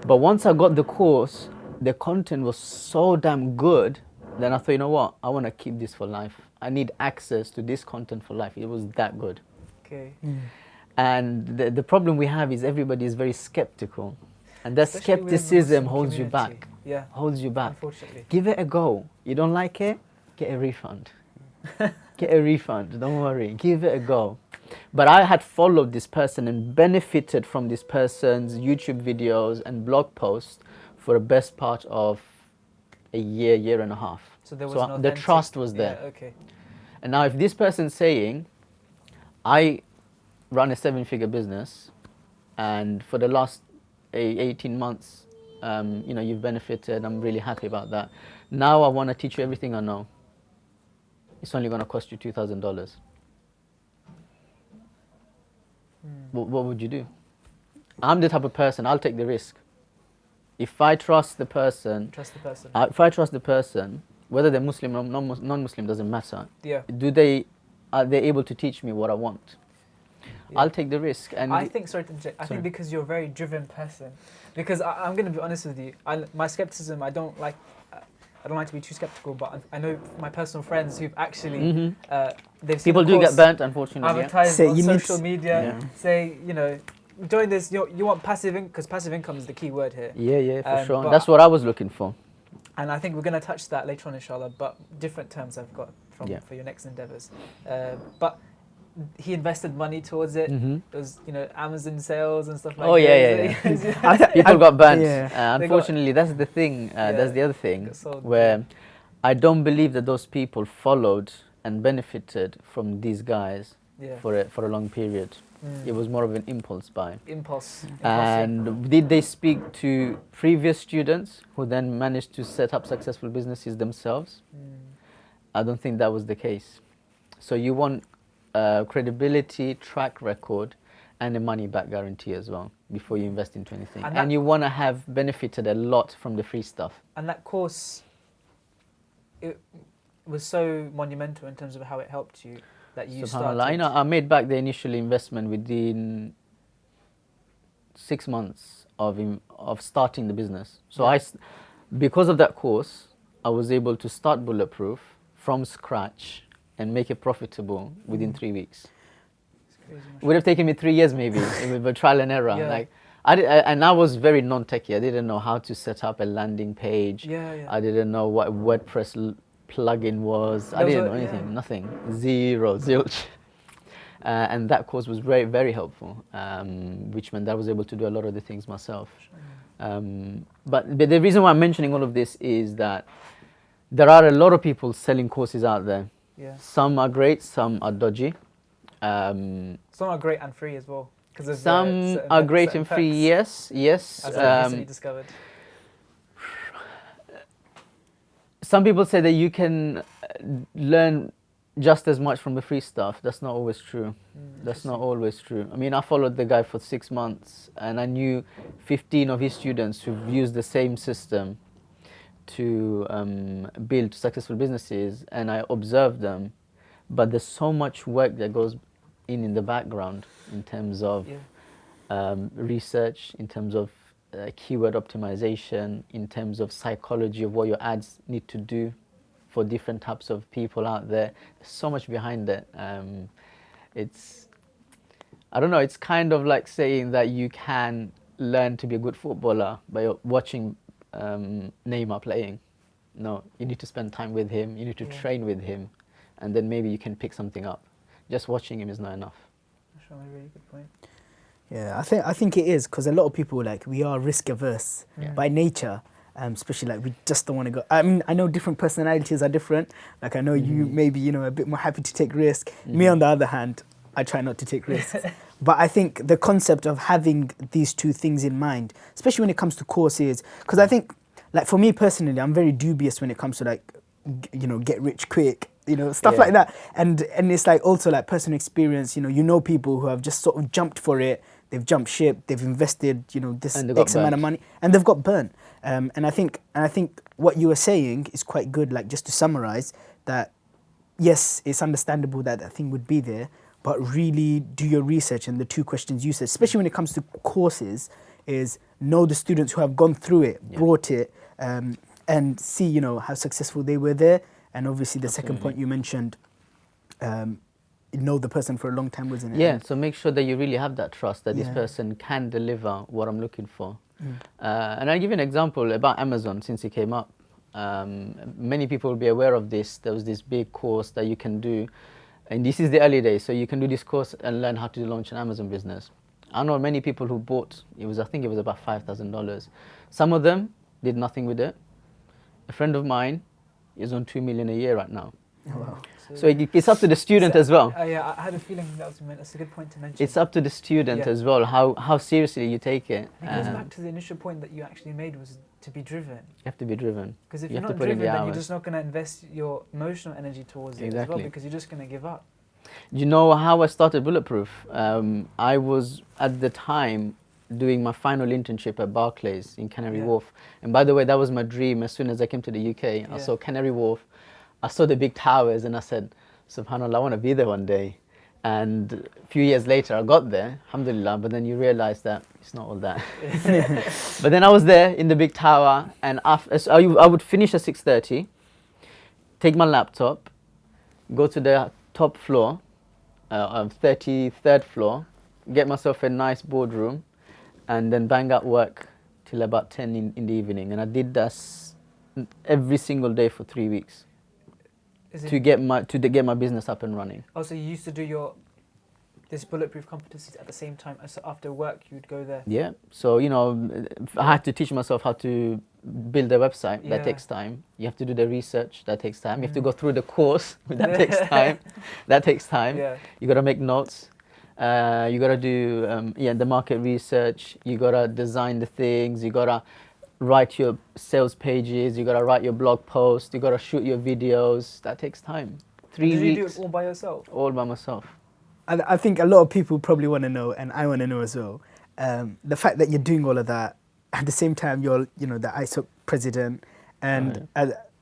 S2: But once I got the course, the content was so damn good, then I thought, you know what, I want to keep this for life. I need access to this content for life. It was that good.
S1: Okay.
S2: And the problem we have is everybody is very skeptical. And that
S1: Especially
S2: skepticism holds you
S1: community.
S2: back.
S1: Yeah.
S2: Holds you back.
S1: Unfortunately.
S2: Give it a go. You don't like it? Get a refund. Get a refund. Don't worry. Give it a go. But I had followed this person and benefited from this person's YouTube videos and blog posts for the best part of a year and a half.
S1: So there was
S2: the trust was there.
S1: Yeah, okay.
S2: And now if this person's saying, I run a 7-figure business and for the last 18 months, you've benefited. I'm really happy about that. Now I want to teach you everything I know. It's only going to cost you $2,000. What would you do? I'm the type of person, I'll take the risk. If I trust the person, whether they're Muslim or non-Muslim doesn't matter.
S1: Yeah.
S2: Are they able to teach me what I want? Yeah. I'll take the risk. And
S1: I think think because you're a very driven person. Because I'm going to be honest with you, my skepticism, I don't like to be too skeptical, but I know my personal friends who've actually they've seen
S2: people do get burnt, unfortunately.
S1: Advertised on social media, say join this. You want passive income, because passive income is the key word here.
S2: Yeah, for sure. That's what I was looking for.
S1: And I think we're going to touch that later on, inshallah. But different terms I've got for your next endeavors. But he invested money towards it. It was, Amazon sales and stuff like that.
S2: Yeah. People got burnt. Unfortunately, that's the thing. That's the other thing where I don't believe that those people followed and benefited from these guys for a long period. It was more of an impulse buy. And did they speak to previous students who then managed to set up successful businesses themselves? I don't think that was the case. So you want credibility, track record, and a money back guarantee as well before you invest into anything. And you want to have benefited a lot from the free stuff. And
S1: that course, it was so monumental in terms of how it helped you that you started.
S2: I made back the initial investment within 6 months of starting the business. So because of that course, I was able to start Bulletproof from scratch and make it profitable within 3 weeks.
S1: It's crazy,
S2: It would have taken me 3 years maybe, with trial and error.
S1: Yeah.
S2: Like, and I was very non-techy. I didn't know how to set up a landing page.
S1: Yeah.
S2: I didn't know what WordPress plugin was. I
S1: Those
S2: didn't
S1: are-
S2: know anything,
S1: yeah.
S2: nothing, zero, zilch. And that course was very, very helpful, which meant that I was able to do a lot of the things myself. But the reason why I'm mentioning all of this is that there are a lot of people selling courses out there.
S1: Yeah.
S2: Some are great, some are dodgy.
S1: Some are great and free as well. Of
S2: Some
S1: certain
S2: are great
S1: certain
S2: and free,
S1: perks,
S2: yes.
S1: As I recently discovered.
S2: Some people say that you can learn just as much from the free stuff. That's not always true. That's not always true. I mean, I followed the guy for 6 months and I knew 15 of his students who've used the same system to build successful businesses, and I observed them. But there's so much work that goes in the background in terms of research, in terms of keyword optimization, in terms of psychology of what your ads need to do for different types of people out there. There's so much behind it. I don't know, it's kind of like saying that you can learn to be a good footballer by watching Neymar playing. No, you need to spend time with him, you need to train with him, and then maybe you can pick something up. Just watching him is not enough.
S1: That's a really good point.
S3: Yeah, I think it is, because a lot of people, like, we are risk averse by nature. Especially, like, we just don't want to go. I mean, I know different personalities are different. Like, I know you maybe, you know, a bit more happy to take risk. Me, on the other hand, I try not to take risks. But I think the concept of having these two things in mind, especially when it comes to courses, because I think, like, for me personally, I'm very dubious when it comes to, like, you know, get rich quick, you know, stuff like that. And it's like also like personal experience, you know people who have just sort of jumped for it. They've jumped ship, they've invested, you know, this X amount of money, and they've got burnt. And I think what you were saying is quite good. Like, just to summarize, that yes, it's understandable that thing would be there, but really do your research. And the two questions you said, especially when it comes to courses, is know the students who have gone through it, brought it, and see, you know, how successful they were there. And obviously the second point you mentioned, know the person for a long time, wasn't it?
S2: Yeah, so make sure that you really have that trust that this person can deliver what I'm looking for. And I'll give you an example about Amazon since it came up. Many people will be aware of this. There was this big course that you can do, and this is the early days, so you can do this course and learn how to launch an Amazon business. I know many people who bought, I think it was about $5,000. Some of them did nothing with it. A friend of mine is on 2 million a year right now.
S3: Oh, wow.
S2: So it's up to the student as well.
S1: Yeah, I had a feeling that's a good point to mention.
S2: It's up to the student as well, how seriously you take it.
S1: It goes back to the initial point that you actually made, was to be driven.
S2: You have to be driven.
S1: Because if
S2: You
S1: you're
S2: have to
S1: not
S2: put in
S1: driven,
S2: the
S1: then you're
S2: hours.
S1: just not going to invest your emotional energy towards it as well,
S2: Exactly.
S1: because you're just going to give up.
S2: Do you know how I started Bulletproof? I was, at the time, doing my final internship at Barclays in Canary Wharf. And by the way, that was my dream. As soon as I came to the UK, I saw Canary Wharf, I saw the big towers, and I said, subhanAllah, I want to be there one day. And a few years later, I got there, alhamdulillah, but then you realize that it's not all that. But then I was there in the big tower, and so I would finish at 6:30, take my laptop, go to the top floor, 33rd floor, get myself a nice boardroom, and then bang out work till about 10 in the evening. And I did that every single day for 3 weeks to get my business up and running.
S1: Oh, so you used to do this bulletproof competencies at the same time, so after work you'd go there?
S2: Yeah, so you know, I had to teach myself how to build a website. That takes time. You have to do the research. That takes time. You have to go through the course. That takes time. That takes time.
S1: Yeah.
S2: You got to make notes. You got to do the market research. You got to design the things. You got to write your sales pages. You got to write your blog posts. You got to shoot your videos. That takes time. 3 weeks.
S1: Did you do it all by yourself?
S2: All by myself.
S3: I think a lot of people probably want to know, and I want to know as well, the fact that you're doing all of that at the same time you're, you know, the ISOC president, and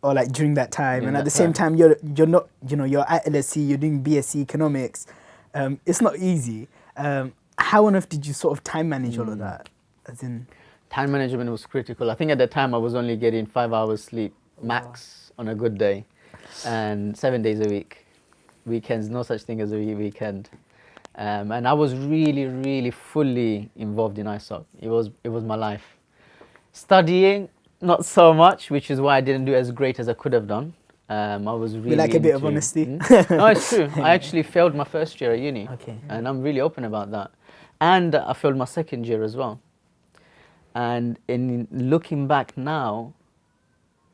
S3: or like during that time, and at the same time you're not, you know, you're at LSE, you're doing BSc economics. It's not easy. How on earth did you sort of time manage all of that? As in,
S2: time management was critical. I think at the time I was only getting 5 hours sleep max on a good day, and 7 days a week. weekends, no such thing as a weekend. And I was really, really fully involved in ISOC. It was my life. Studying, not so much, which is why I didn't do as great as I could have done. I was really
S3: We like a bit of honesty.
S2: No, it's true. I actually failed my first year at uni.
S3: Okay.
S2: And I'm really open about that. And I failed my second year as well. And in looking back now,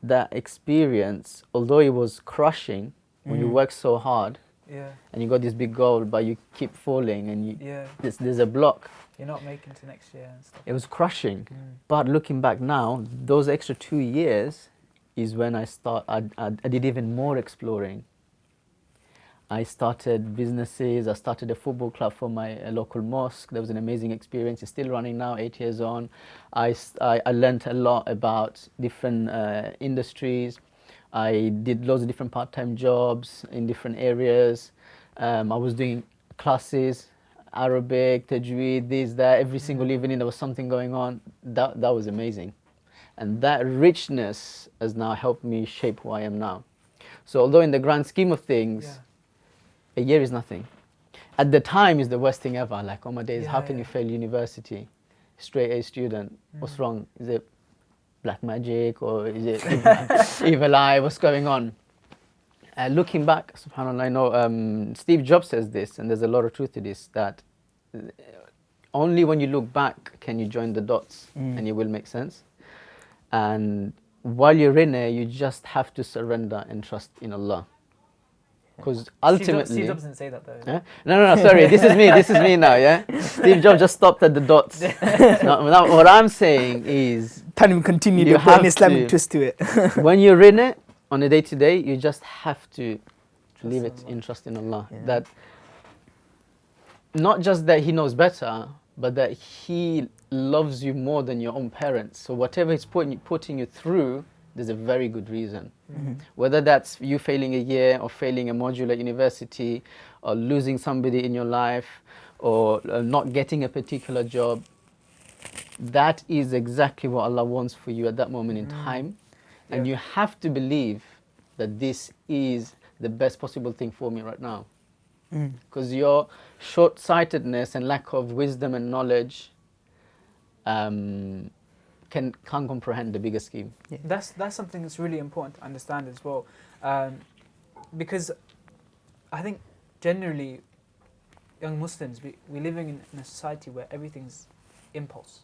S2: that experience, although it was crushing, when you work so hard
S1: Yeah.
S2: and you got this big goal, but you keep falling and
S1: Yeah.
S2: there's a block.
S1: You're not making to next year and stuff.
S2: It was crushing. But looking back now, those extra 2 years is when I did even more exploring. I started businesses. I started a football club for my local mosque. That was an amazing experience. It's still running now, 8 years on. I learned a lot about different industries. I did loads of different part-time jobs in different areas. I was doing classes, Arabic, Tajweed, this, that. Every single evening there was something going on. That was amazing. And that richness has now helped me shape who I am now. So although in the grand scheme of things, a year is nothing. At the time, is the worst thing ever. Like, oh my days, how can you fail university? Straight A student. What's wrong? Is it black magic or is it evil eye? What's going on? Looking back, subhanAllah, I know Steve Jobs says this, and there's a lot of truth to this, that only when you look back can you join the dots and it will make sense. And while you're in it, you just have to surrender and trust in Allah. Because ultimately...
S1: Steve Jobs didn't say that though.
S2: Yeah? No, sorry, this is me now, yeah? Steve Jobs just stopped at the dots. Now, what I'm saying is...
S3: Tanim continued to put an Islamic twist to it.
S2: When you're in it, on a day-to-day, you just have to leave it in trust in Allah.
S3: Yeah.
S2: That not just that He knows better, but that He loves you more than your own parents. So whatever He's putting you through, there's a very good reason. Whether that's you failing a year or failing a module at university or losing somebody in your life or not getting a particular job, that is exactly what Allah wants for you at that moment in time. And you have to believe that this is the best possible thing for me right now. Because your short-sightedness and lack of wisdom and knowledge can't comprehend the bigger scheme.
S1: Yeah. That's something that's really important to understand as well, because I think generally young Muslims, we're living in a society where everything's impulse,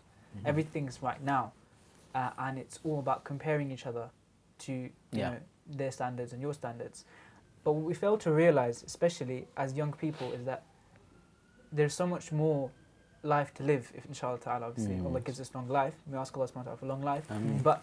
S1: everything's right now, and it's all about comparing each other to you know, their standards and your standards. But what we fail to realize, especially as young people, is that there's so much more life to live, if inshallah ta'ala, obviously Allah gives us long life. We ask Allah subhanahu wa ta'ala for long life. But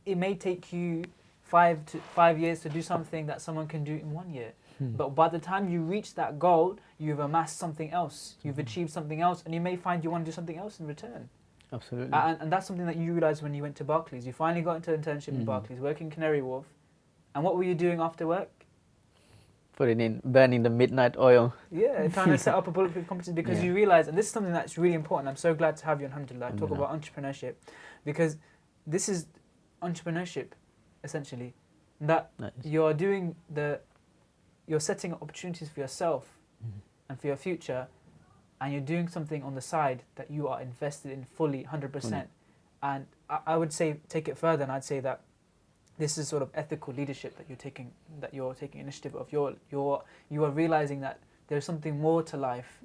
S1: it may take you 5 years to do something that someone can do in 1 year. But by the time you reach that goal, you've amassed something else, you've achieved something else, and you may find you want to do something else in return.
S2: Absolutely.
S1: And that's something that you realised when you went to Barclays. You finally got into an internship in Barclays, working Canary Wharf. And what were you doing after work?
S2: Burning the midnight oil.
S1: Yeah, trying to set up a bulletproof competition, because you realise, and this is something that's really important. I'm so glad to have you, alhamdulillah, talk about entrepreneurship, because this is entrepreneurship, essentially, that you're doing you're setting up opportunities for yourself and for your future, and you're doing something on the side that you are invested in fully, 100%. And I would say, take it further, and I'd say that this is sort of ethical leadership that you're taking initiative of. You are realizing that there's something more to life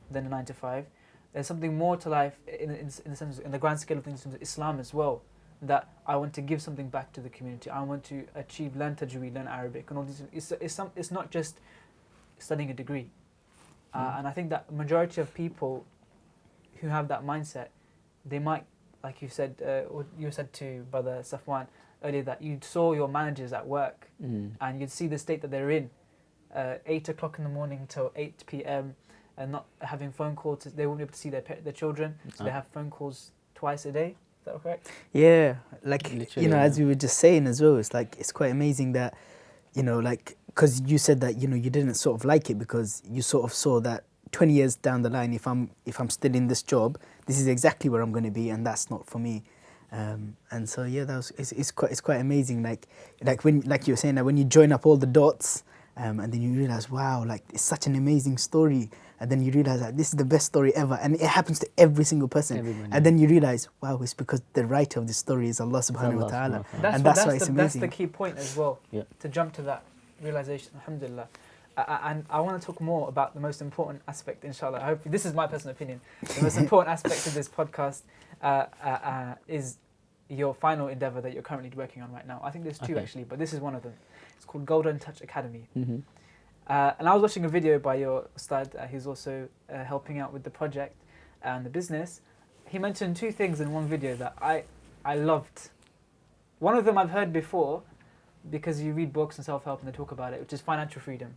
S1: than a 9 to 5. There's something more to life in the sense, in the grand scale of things, in terms of Islam as well. That I want to give something back to the community. I want to learn Tajweed, learn Arabic, and all these. It's not just studying a degree. And I think that majority of people who have that mindset, they might, like you said, or you said to Brother Safwan earlier, that you saw your managers at work and you'd see the state that they're in, 8 o'clock in the morning till 8 p.m. and not having phone calls. They won't be able to see their children, so they have phone calls twice a day. Is that correct?
S3: Yeah, like,
S2: literally,
S3: you know, as we were just saying as well, it's like, it's quite amazing that, you know, like, because you said that, you know, you didn't sort of like it because you sort of saw that 20 years down the line, if I'm still in this job, this is exactly where I'm going to be, and that's not for me. And so yeah, it's quite amazing. Like when, like you were saying, that when you join up all the dots, and then you realize, wow, like it's such an amazing story. And then you realize that this is the best story ever, and it happens to every single person.
S2: Everybody.
S3: And then you realize, wow, it's because the writer of the story is Allah subhanahu wa
S2: Allah
S3: ta'ala.
S2: subhanahu wa ta'ala.
S3: And that's why it's
S1: that's
S3: amazing.
S1: the key point as well.
S2: Yeah.
S1: To jump to that realization, alhamdulillah. And I want to talk more about the most important aspect, inshallah. I hope this is my personal opinion. The most important aspect of this podcast is your final endeavor that you're currently working on right now. I think there's two actually, but this is one of them. It's called Golden Touch Academy.
S2: Mm-hmm.
S1: And I was watching a video by your ustad, who's also helping out with the project and the business. He mentioned two things in one video that I loved. One of them I've heard before because you read books and self-help and they talk about it, which is financial freedom.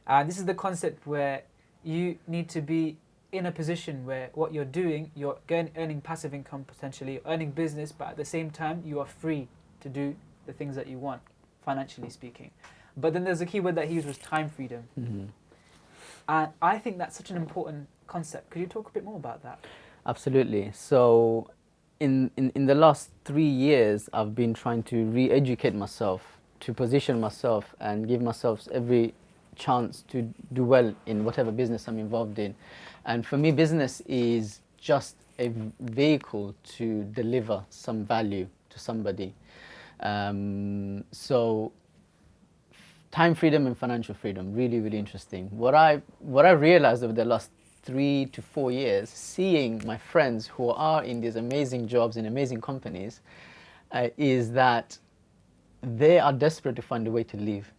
S1: And this is the concept where you need to be in a position where what you're doing, you're earning passive income potentially, earning business, but at the same time you are free to do the things that you want, financially speaking. But then there's a key word that he used was time freedom.
S2: Mm-hmm.
S1: And I think that's such an important concept. Could you talk a bit more about that?
S2: Absolutely. So in the last 3 years, I've been trying to re-educate myself, to position myself and give myself every chance to do well in whatever business I'm involved in. And for me, business is just a vehicle to deliver some value to somebody. So time freedom and financial freedom, really, really interesting. What I realized over the last 3 to 4 years, seeing my friends who are in these amazing jobs in amazing companies, is that they are desperate to find a way to leave.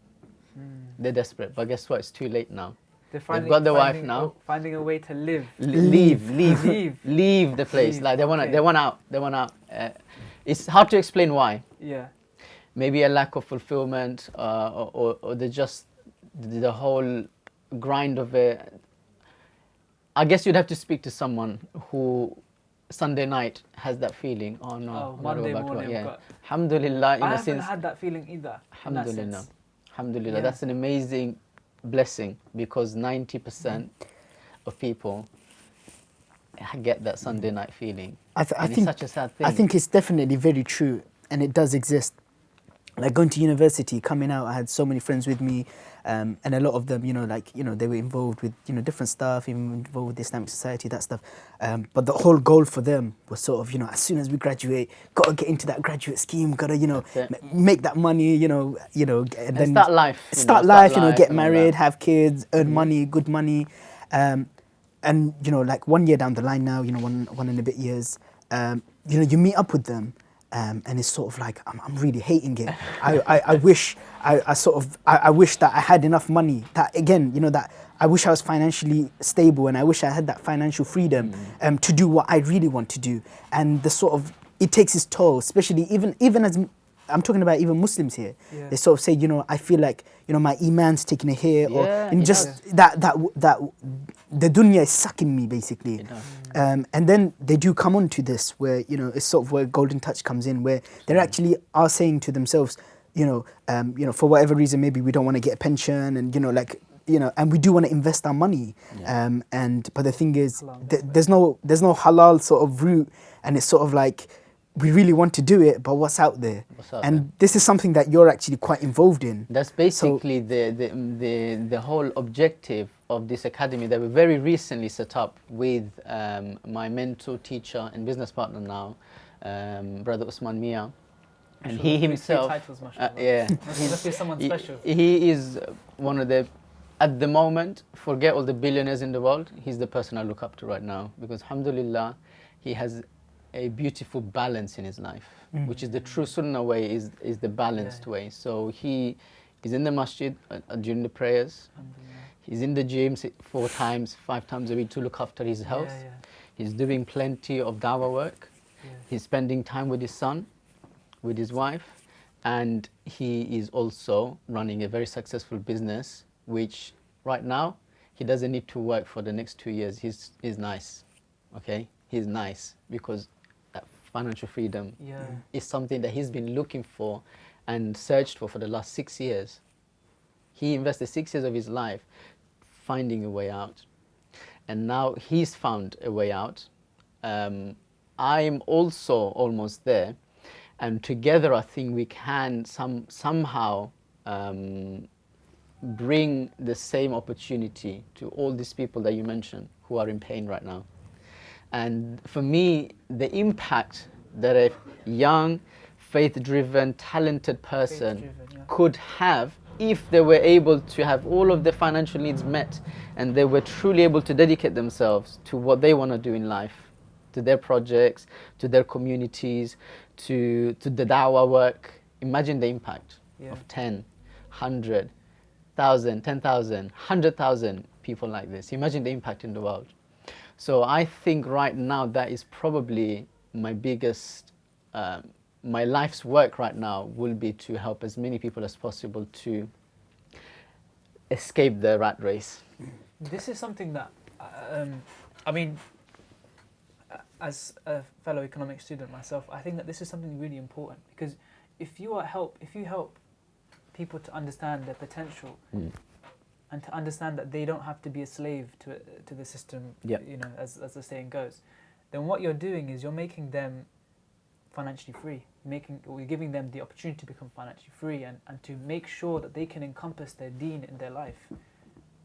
S2: They're desperate, but guess what? It's too late now. They've got the wife now.
S1: Finding a way to live.
S2: Leave the place.
S1: Leave.
S2: Like they want
S1: Okay.
S2: out. They want out. It's hard to explain why.
S1: Yeah.
S2: Maybe a lack of fulfillment, or the whole grind of it. I guess you'd have to speak to someone who Sunday night has that feeling. Oh no,
S1: Oh,
S2: I gotta
S1: Monday
S2: go back to work.
S1: morning.
S2: Yeah. Alhamdulillah,
S1: I haven't had that feeling either. in that
S2: Alhamdulillah.
S1: sense.
S2: Alhamdulillah.
S1: Yeah.
S2: That's an amazing blessing because 90% of people get that Sunday night feeling.
S3: I
S2: And
S3: think
S2: it's such a sad thing.
S3: I think it's definitely very true, and it does exist. Like going to university, coming out, I had so many friends with me, and a lot of them, they were involved with, different stuff, even involved with the Islamic Society, that stuff. But the whole goal for them was sort of, as soon as we graduate, gotta get into that graduate scheme, gotta, make that money, and then
S2: start life.
S3: Start life, get
S2: and all
S3: married,
S2: that.
S3: have kids, earn money, good money. And, like 1 year down the line now, one and a bit years, you meet up with them. And it's sort of like I'm really hating it. I wish I wish that I had enough money. That again, that I wish I was financially stable, and I wish I had that financial freedom to do what I really want to do. And the sort of it takes its toll, especially even as I'm talking about even Muslims here.
S1: Yeah.
S3: They sort of say, I feel like my iman's taking a hit, or
S2: Yeah,
S3: in
S2: it
S3: just that the dunya is sucking me basically.
S2: It does.
S3: And then they do come on to this where, it's sort of where Golden Touch comes in, where they actually are saying to themselves, for whatever reason, maybe we don't want to get a pension, and, and we do want to invest our money.
S2: Yeah.
S3: But the thing is,
S1: Halal.
S3: there's no halal sort of route, and it's sort of like, we really want to do it, but what's out there? And this is something that you're actually quite involved in.
S2: That's basically the whole objective of this academy that we very recently set up with my mentor, teacher, and business partner now, Brother Usman Mia. And he himself,
S1: Titles, mashallah.
S2: yeah,
S1: Must be someone special.
S2: he is one of the, at the moment, forget all the billionaires in the world, he's the person I look up to right now, because alhamdulillah, he has a beautiful balance in his life, which is the true sunnah way, is the balanced way. So he is in the masjid during the prayers. He's in the gym 4 times, 5 times a week to look after his health.
S1: Yeah.
S2: He's doing plenty of dawah work.
S1: Yeah.
S2: He's spending time with his son, with his wife, and he is also running a very successful business, which right now he doesn't need to work for the next 2 years. He's nice, okay? He's nice because that financial freedom is something that he's been looking for and searched for the last 6 years. He invested 6 years of his life finding a way out, and now he's found a way out. I'm also almost there, and together I think we can somehow bring the same opportunity to all these people that you mentioned who are in pain right now. And for me, the impact that a young, faith-driven, talented person
S1: Faith-driven, yeah.
S2: could have if they were able to have all of their financial needs met and they were truly able to dedicate themselves to what they want to do in life, to their projects, to their communities, to the dawah work. Imagine the impact
S1: Yeah.
S2: of 10, 100,000, 10,000, 100,000 people like this. Imagine the impact in the world. So I think right now that is probably my biggest, my life's work right now will be to help as many people as possible to escape the rat race.
S1: This is something that, I mean, as a fellow economics student myself, I think that this is something really important, because if you help people to understand their potential and to understand that they don't have to be a slave to the system,
S2: Yep.
S1: you know, as the saying goes, then what you're doing is you're making them financially free. You're giving them the opportunity to become financially free and to make sure that they can encompass their deen in their life.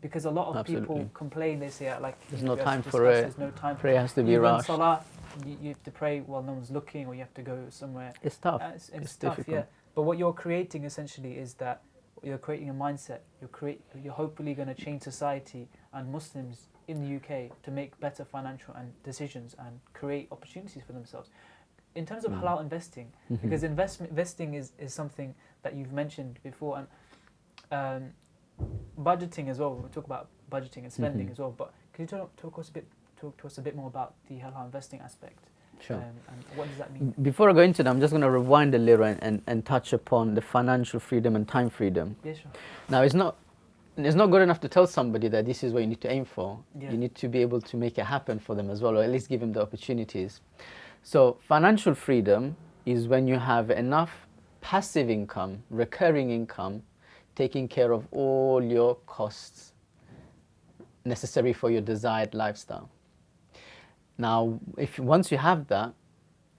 S1: Because a lot of
S2: Absolutely.
S1: people complain, they say, like,
S2: There's no
S1: we have
S2: time
S1: to
S2: for
S1: discuss,
S2: it.
S1: There's no time
S2: Prayer has to be
S1: Even
S2: rushed.
S1: Salah, you have to pray while no one's looking, or you have to go somewhere.
S2: It's tough.
S1: It's tough,
S2: difficult.
S1: yeah. But what you're creating essentially is that you're creating a mindset. You're hopefully going to change society and Muslims in the UK to make better financial and decisions and create opportunities for themselves. In terms of halal investing, because investing is something that you've mentioned before, and budgeting as well. We'll talk about budgeting and spending as well. But can you talk to us a bit more about the halal investing aspect?
S2: Sure.
S1: And what does that mean?
S2: Before I go into that, I'm just going to rewind a little and touch upon the financial freedom and time freedom.
S1: Yeah, sure.
S2: Now, it's not good enough to tell somebody that this is what you need to aim for.
S1: Yeah.
S2: You need to be able to make it happen for them as well, or at least give them the opportunities. So financial freedom is when you have enough passive income, recurring income, taking care of all your costs necessary for your desired lifestyle. Now, once you have that,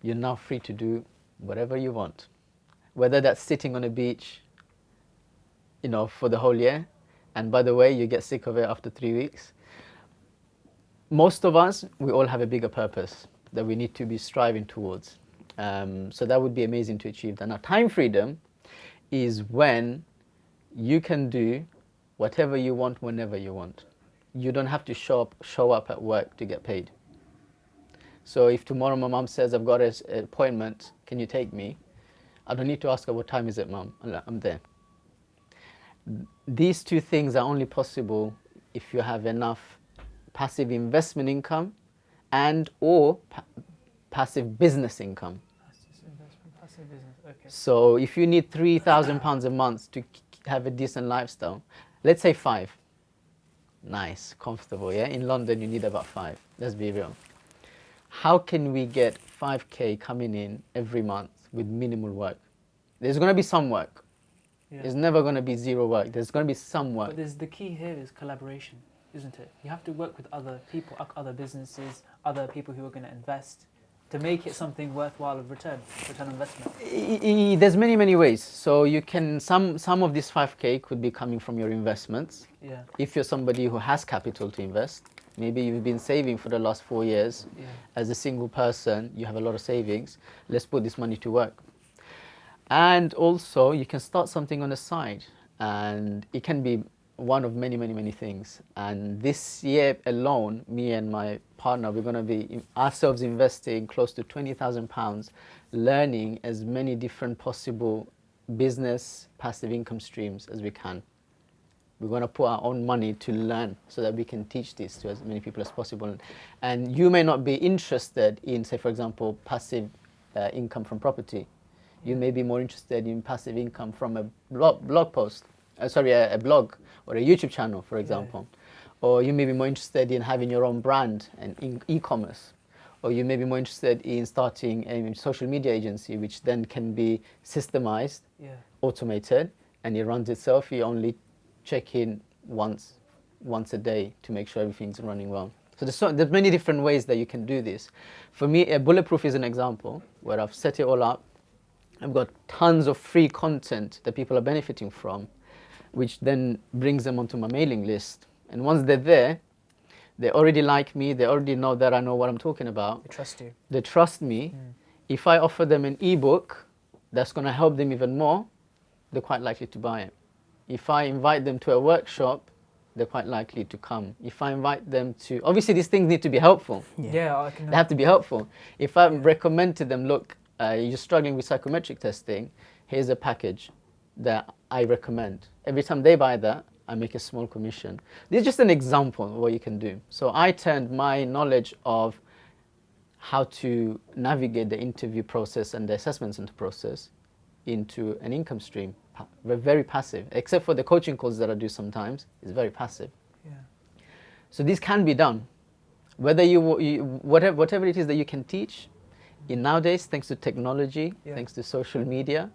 S2: you're now free to do whatever you want. Whether that's sitting on a beach, you know, for the whole year, and by the way, you get sick of it after 3 weeks. Most of us, we all have a bigger purpose that we need to be striving towards. So that would be amazing to achieve that. Now, time freedom is when you can do whatever you want whenever you want. You don't have to show up at work to get paid. So if tomorrow my mom says, I've got an appointment, can you take me? I don't need to ask her, what time is it, mom? I'm there. These two things are only possible if you have enough passive investment income and or passive business income.
S1: Passive business, okay.
S2: So if you need £3,000 a month to have a decent lifestyle, let's say 5. Nice, comfortable, yeah? In London, you need about 5. Let's be real. How can we get 5K coming in every month with minimal work? There's going to be some work.
S1: Yeah.
S2: There's never going to be zero work. There's going to be some work.
S1: But the key here is collaboration, isn't it? You have to work with other people, other businesses, other people who are going to invest to make it something worthwhile of return on investment.
S2: There's many ways. So you can, some of this 5K could be coming from your investments.
S1: Yeah.
S2: If you're somebody who has capital to invest, maybe you've been saving for the last 4 years.
S1: Yeah.
S2: As a single person, you have a lot of savings. Let's put this money to work. And also, you can start something on the side. And it can be one of many things. And this year alone, me and my partner, we're going to be ourselves investing close to £20,000, learning as many different possible business passive income streams as we can. We're going to put our own money to learn so that we can teach this to as many people as possible. And you may not be interested in, say, for example, passive income from property. You may be more interested in passive income from a blog post, a blog or a YouTube channel, for example. Yeah. Or you may be more interested in having your own brand and e-commerce. Or you may be more interested in starting a social media agency, which then can be systemized, automated, and it runs itself. You only check in once a day to make sure everything's running well. So there's many different ways that you can do this. For me, Bulletproof is an example where I've set it all up. I've got tons of free content that people are benefiting from. which then brings them onto my mailing list. And once they're there, they already like me, they already know that I know what I'm talking about.
S1: They trust you.
S2: They trust me. If I offer them an ebook that's going to help them even more, they're quite likely to buy it. If I invite them to a workshop, they're quite likely to come. If I invite them to, obviously these things need to be helpful.
S1: Yeah, I can.
S2: They have to be helpful. If I recommend to them, look, you're struggling with psychometric testing, here's a package that I recommend. Every time they buy that, I make a small commission. This is just an example of what you can do. So I turned my knowledge of how to navigate the interview process and the assessment center process into an income stream. Very passive, except for the coaching calls that I do sometimes. It's very passive.
S1: Yeah.
S2: So this can be done. Whether whatever it is that you can teach, in nowadays, thanks to technology, thanks to social media,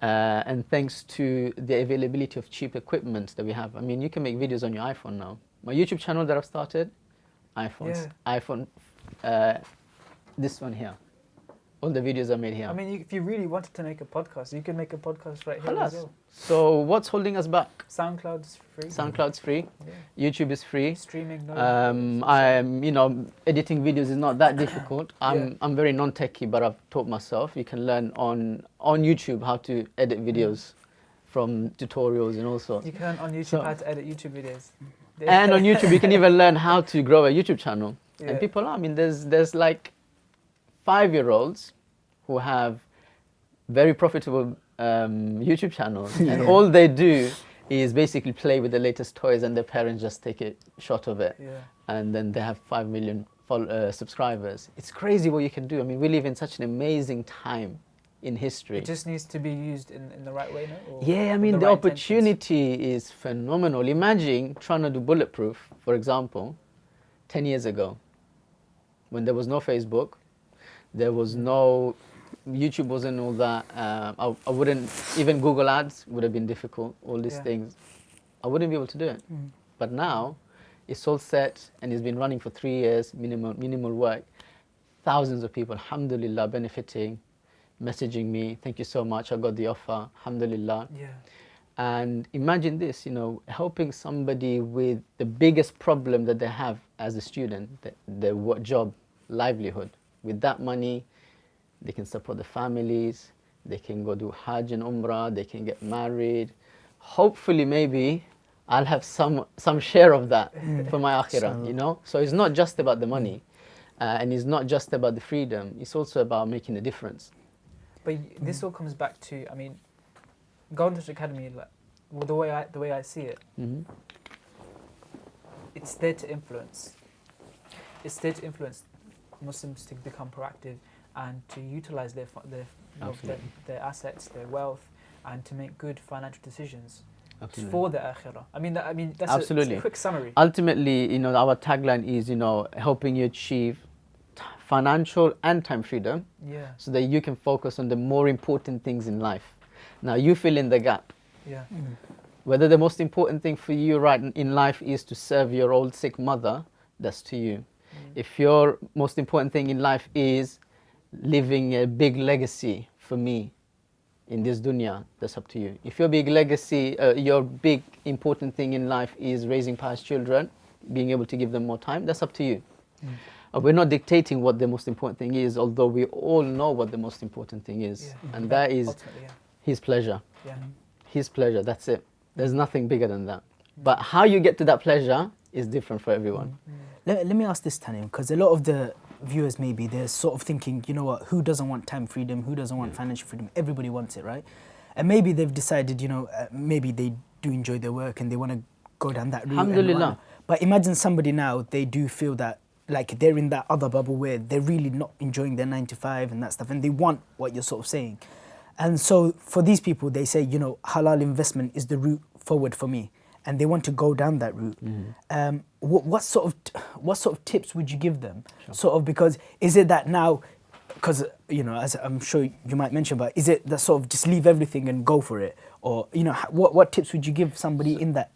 S2: and thanks to the availability of cheap equipment that we have. I mean, you can make videos on your iPhone now. My YouTube channel that I've started, iPhone, this one here. All the videos are made here.
S1: I mean, if you really wanted to make a podcast, you can make a podcast right here as well.
S2: So what's holding us back?
S1: SoundCloud's free.
S2: SoundCloud's free. YouTube is free.
S1: Streaming. No.
S2: Editing videos is not that difficult. I'm very non-techie, but I've taught myself. You can learn on YouTube how to edit videos from tutorials and all sorts.
S1: You can learn on YouTube how to edit YouTube videos.
S2: And on YouTube, you can even learn how to grow a YouTube channel. And people are. I mean, there's like 5-year-olds who have very profitable YouTube channels, and all they do is basically play with the latest toys, and their parents just take a shot of it, and then they have 5 million subscribers. It's crazy what you can do. I mean, we live in such an amazing time in history.
S1: It just needs to be used in the right way, no? Or
S2: yeah, I mean, the opportunity is phenomenal. Imagine trying to do Bulletproof, for example, 10 years ago, when there was no Facebook, there was no, YouTube wasn't all that. I wouldn't, even Google Ads would have been difficult, all these things. I wouldn't be able to do it. But now, it's all set and it's been running for 3 years, minimal work. Thousands of people, alhamdulillah, benefiting, messaging me, thank you so much, I got the offer, alhamdulillah.
S1: Yeah.
S2: And imagine this, helping somebody with the biggest problem that they have as a student, their job, livelihood. With that money, they can support the families, they can go do Hajj and Umrah, they can get married. Hopefully, maybe I'll have some share of that for my akhirah, So it's not just about the money, and it's not just about the freedom, it's also about making a difference.
S1: But this all comes back to, I mean, Golden Touch Academy, the way I see it, it's there to influence. It's there to influence Muslims to become proactive and to utilize their assets, their wealth, and to make good financial decisions for the akhirah. I mean that's a quick summary.
S2: Ultimately, our tagline is, helping you achieve financial and time freedom, so that you can focus on the more important things in life. Now you fill in the gap. Whether the most important thing for you right in life is to serve your old sick mother, that's to you. If your most important thing in life is leaving a big legacy for me in this dunya, that's up to you. If your big legacy, your big important thing in life is raising pious children, being able to give them more time, that's up to you. We're not dictating what the most important thing is, although we all know what the most important thing is. And that is His pleasure. His pleasure, that's it. There's nothing bigger than that. But how you get to that pleasure is different for everyone.
S3: Let me ask this, Tanim, because a lot of the viewers maybe they're sort of thinking, you know what, who doesn't want time freedom, who doesn't want financial freedom? Everybody wants it, right? And maybe they've decided, maybe they do enjoy their work and they want to go down that route.
S2: Alhamdulillah.
S3: But imagine somebody now, they do feel that like they're in that other bubble where they're really not enjoying their 9 to 5 and that stuff, and they want what you're sort of saying. And so for these people, they say, halal investment is the route forward for me, and they want to go down that route. What sort of tips would you give them? Sort of, because is it that now, because as I'm sure you might mention, but is it that sort of just leave everything and go for it, or what tips would you give somebody in that?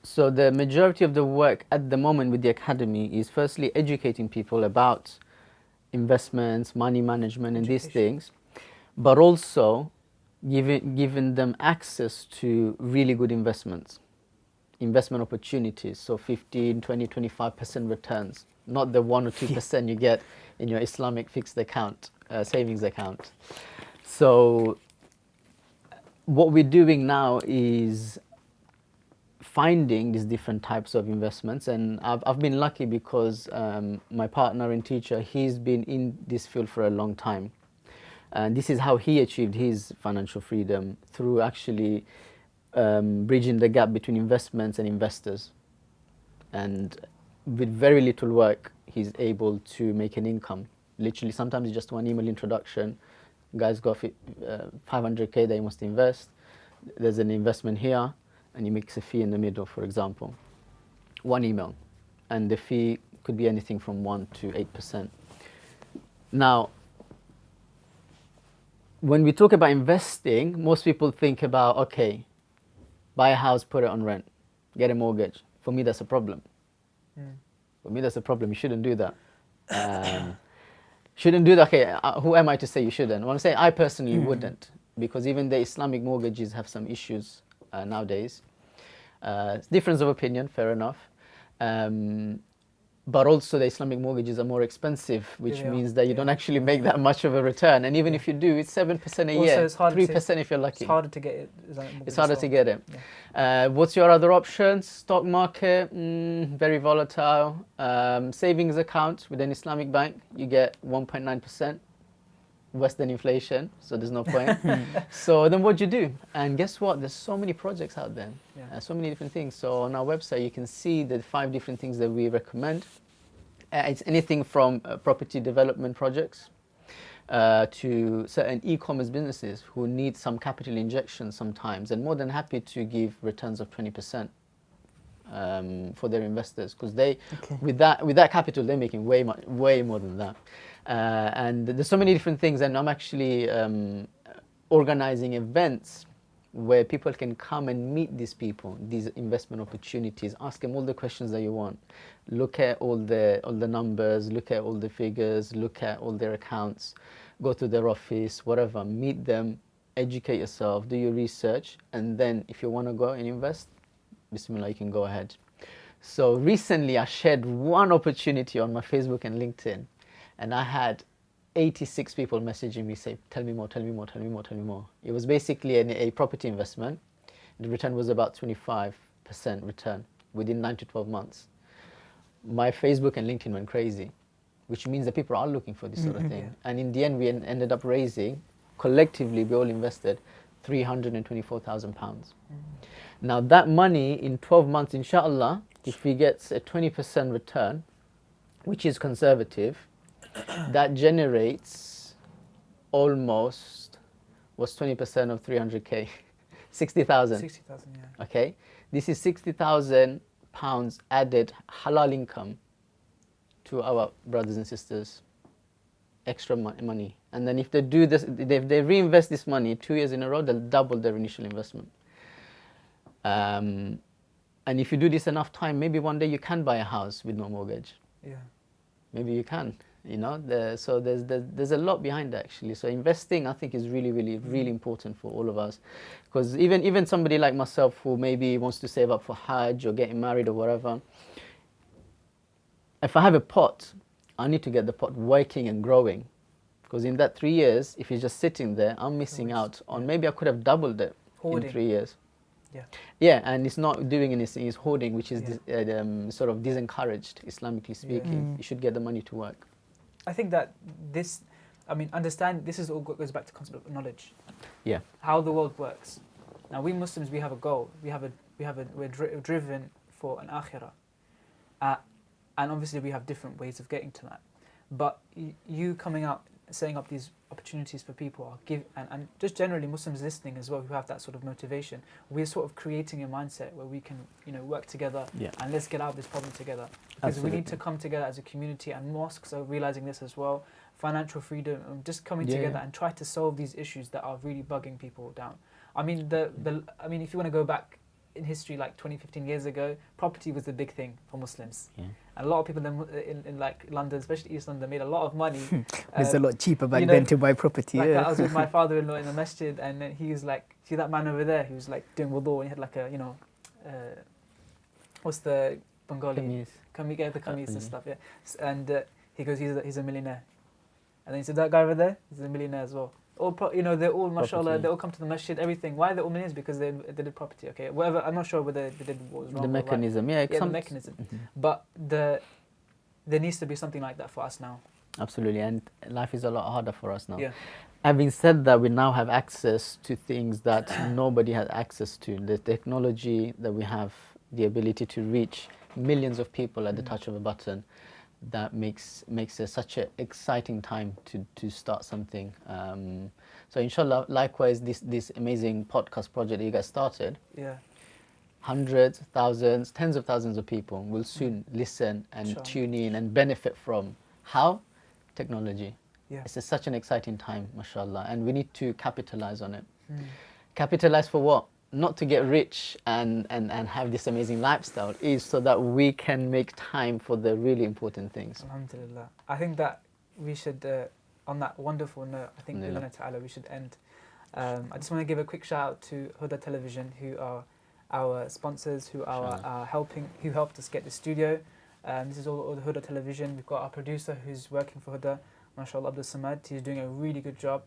S2: So the majority of the work at the moment with the academy is firstly educating people about investments, money management, and these things, but also giving them access to really good investment opportunities, so 15, 20, 25% returns, not the 1 or 2% you get in your Islamic fixed account, savings account. So what we're doing now is finding these different types of investments, and I've been lucky because my partner and teacher, he's been in this field for a long time. And this is how he achieved his financial freedom, through actually bridging the gap between investments and investors. And with very little work, he's able to make an income. Literally, sometimes it's just one email introduction. Guy's got 500K that he wants to invest. There's an investment here, and he makes a fee in the middle, for example. One email. And the fee could be anything from 1 to 8%. Now, when we talk about investing, most people think about, okay, buy a house, put it on rent, get a mortgage. For me, that's a problem. For me, that's a problem. You shouldn't do that. Shouldn't do that. Okay, who am I to say you shouldn't? Well, I'm saying I personally wouldn't, because even the Islamic mortgages have some issues nowadays. Difference of opinion, fair enough. But also the Islamic mortgages are more expensive, which means that you don't actually make that much of a return. And even if you do, it's 7% a year, 3% if you're lucky.
S1: It's harder to get it.
S2: It's harder to get it. What's your other options? Stock market, very volatile. Savings account with an Islamic bank, you get 1.9%. Worse than inflation, so there's no point. So then what do you do? And guess what? There's so many projects out there, so many different things. So on our website, you can see the 5 different things that we recommend. It's anything from property development projects to certain e-commerce businesses who need some capital injection sometimes, and more than happy to give returns of 20%. For their investors, because they, with that capital, they're making way more than that. And there's so many different things, and I'm actually organizing events where people can come and meet these people, these investment opportunities, ask them all the questions that you want, look at all the numbers, look at all the figures, look at all their accounts, go to their office, whatever, meet them, educate yourself, do your research, and then if you want to go and invest, Bismillah, you can go ahead. So recently I shared one opportunity on my Facebook and LinkedIn, and I had 86 people messaging me say, tell me more, tell me more, tell me more, tell me more. It was basically a property investment. The return was about 25% return within 9 to 12 months. My Facebook and LinkedIn went crazy, which means that people are looking for this sort of thing. And in the end, we ended up raising, collectively, we all invested £324,000. Now that money in 12 months, inshallah, if he gets a 20% return, which is conservative, that generates almost, what's 20% of 300K? 60,000.
S1: 60,000, yeah.
S2: Okay, this is £60,000 added halal income to our brothers and sisters, extra money. And then if they do this, if they reinvest this money 2 years in a row, they'll double their initial investment. And if you do this enough time, maybe one day you can buy a house with no mortgage. Yeah. Maybe you can, you know. So there's a lot behind that, actually. So investing, I think, is really, really, really important for all of us, because even somebody like myself who maybe wants to save up for Hajj or getting married or whatever, if I have a pot, I need to get the pot working and growing, because in that 3 years, if it's just sitting there, I'm missing out on, maybe I could have doubled it in 3 years. Yeah, and it's not doing anything, it's hoarding, which is sort of disencouraged, Islamically speaking. You should get the money to work.
S1: I think that this, understand, this is all goes back to the concept of knowledge.
S2: Yeah.
S1: How the world works. Now, we Muslims, we have a goal. We're driven for an akhirah. And obviously we have different ways of getting to that. But you coming out, setting up these opportunities for people, and just generally Muslims listening as well who have that sort of motivation, we're sort of creating a mindset where we can, work together and let's get out of this problem together. Because we need to come together as a community, and mosques are realizing this as well. Financial freedom, just coming together and try to solve these issues that are really bugging people down. If you want to go back in history, like 20, 15 years ago, property was the big thing for Muslims.
S2: Yeah.
S1: And a lot of people in like London, especially East London, made a lot of money.
S3: It's a lot cheaper back
S1: you know,
S3: then to buy property.
S1: Like
S3: Yeah.
S1: I was with my father-in-law in the masjid, and then he was like, see that man over there? He was like doing wudu, and he had like a, what's the Bengali?
S2: Kameez.
S1: The kameez and stuff, yeah. And he goes, he's a millionaire. And then he said, that guy over there, he's a millionaire as well. All they're all, mashallah,
S2: Property.
S1: they all come to the masjid, everything. Why are they all millionaires? Because they did property, okay? Whatever, I'm not sure whether they did what was wrong
S2: The
S1: or right.
S2: mechanism,
S1: Yeah, the mechanism.
S2: Mhm.
S1: But there needs to be something like that for us now.
S2: Absolutely, and life is a lot harder for us now.
S1: Yeah.
S2: Having said that, we now have access to things that nobody had access to. The technology that we have, the ability to reach millions of people at the touch of a button, that makes it such an exciting time to start something. So inshallah, likewise, this amazing podcast project that you guys started,
S1: Yeah.
S2: hundreds, thousands, tens of thousands of people will soon listen and
S1: Inshallah.
S2: tune in and benefit from. How? Technology.
S1: Yeah.
S2: It's such an exciting time, mashallah, and we need to capitalize on it.
S1: Mm.
S2: Capitalize for what? Not to get rich and have this amazing lifestyle, is so that we can make time for the really important things.
S1: Alhamdulillah. I think that we should, on that wonderful note, I think
S2: Alhamdulillah.
S1: ta'ala, we should end. I just want to give a quick shout out to Huda Television, who are our sponsors, who helped us get the studio. This is all the Huda Television. We've got our producer who's working for Huda, mashallah, Abdul Samad. He's doing a really good job.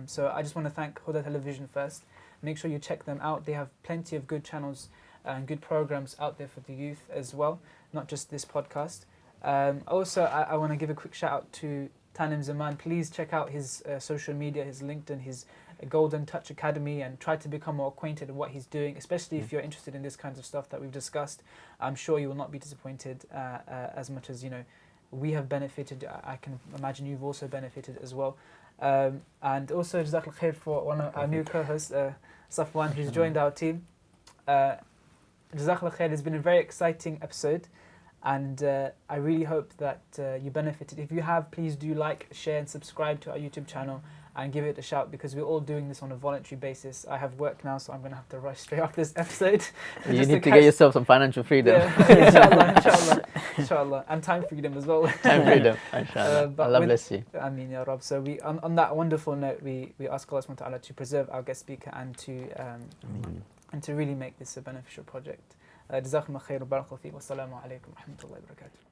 S1: So I just want to thank Huda Television first. Make sure you check them out. They have plenty of good channels and good programs out there for the youth as well, not just this podcast. Also, I want to give a quick shout out to Tanim Zaman. Please check out his social media, his LinkedIn, his Golden Touch Academy, and try to become more acquainted with what he's doing, especially if you're interested in this kinds of stuff that we've discussed. I'm sure you will not be disappointed as much as, we have benefited. I can imagine you've also benefited as well. And also, Jazakallah khair for one of our new co-hosts, Safwan, who's joined our team. Jazakallah khair. It's been a very exciting episode, and I really hope that you benefited. If you have, please do like, share, and subscribe to our YouTube channel and give it a shout, because we're all doing this on a voluntary basis. I have work now, so I'm going to have to rush straight after this episode.
S2: You need to get yourself some financial freedom.
S1: Yeah, inshallah. And time freedom as well.
S2: Time freedom, inshallah. Allah bless you.
S1: Ameen, Ya Rab. So on that wonderful note, we ask Allah subhanahu wa ta'ala to preserve our guest speaker and to really make this a beneficial project. Jazakumullah khair wa barakallahu feek. Wassalamu alaikum wa rahmatullahi wa barakatuh.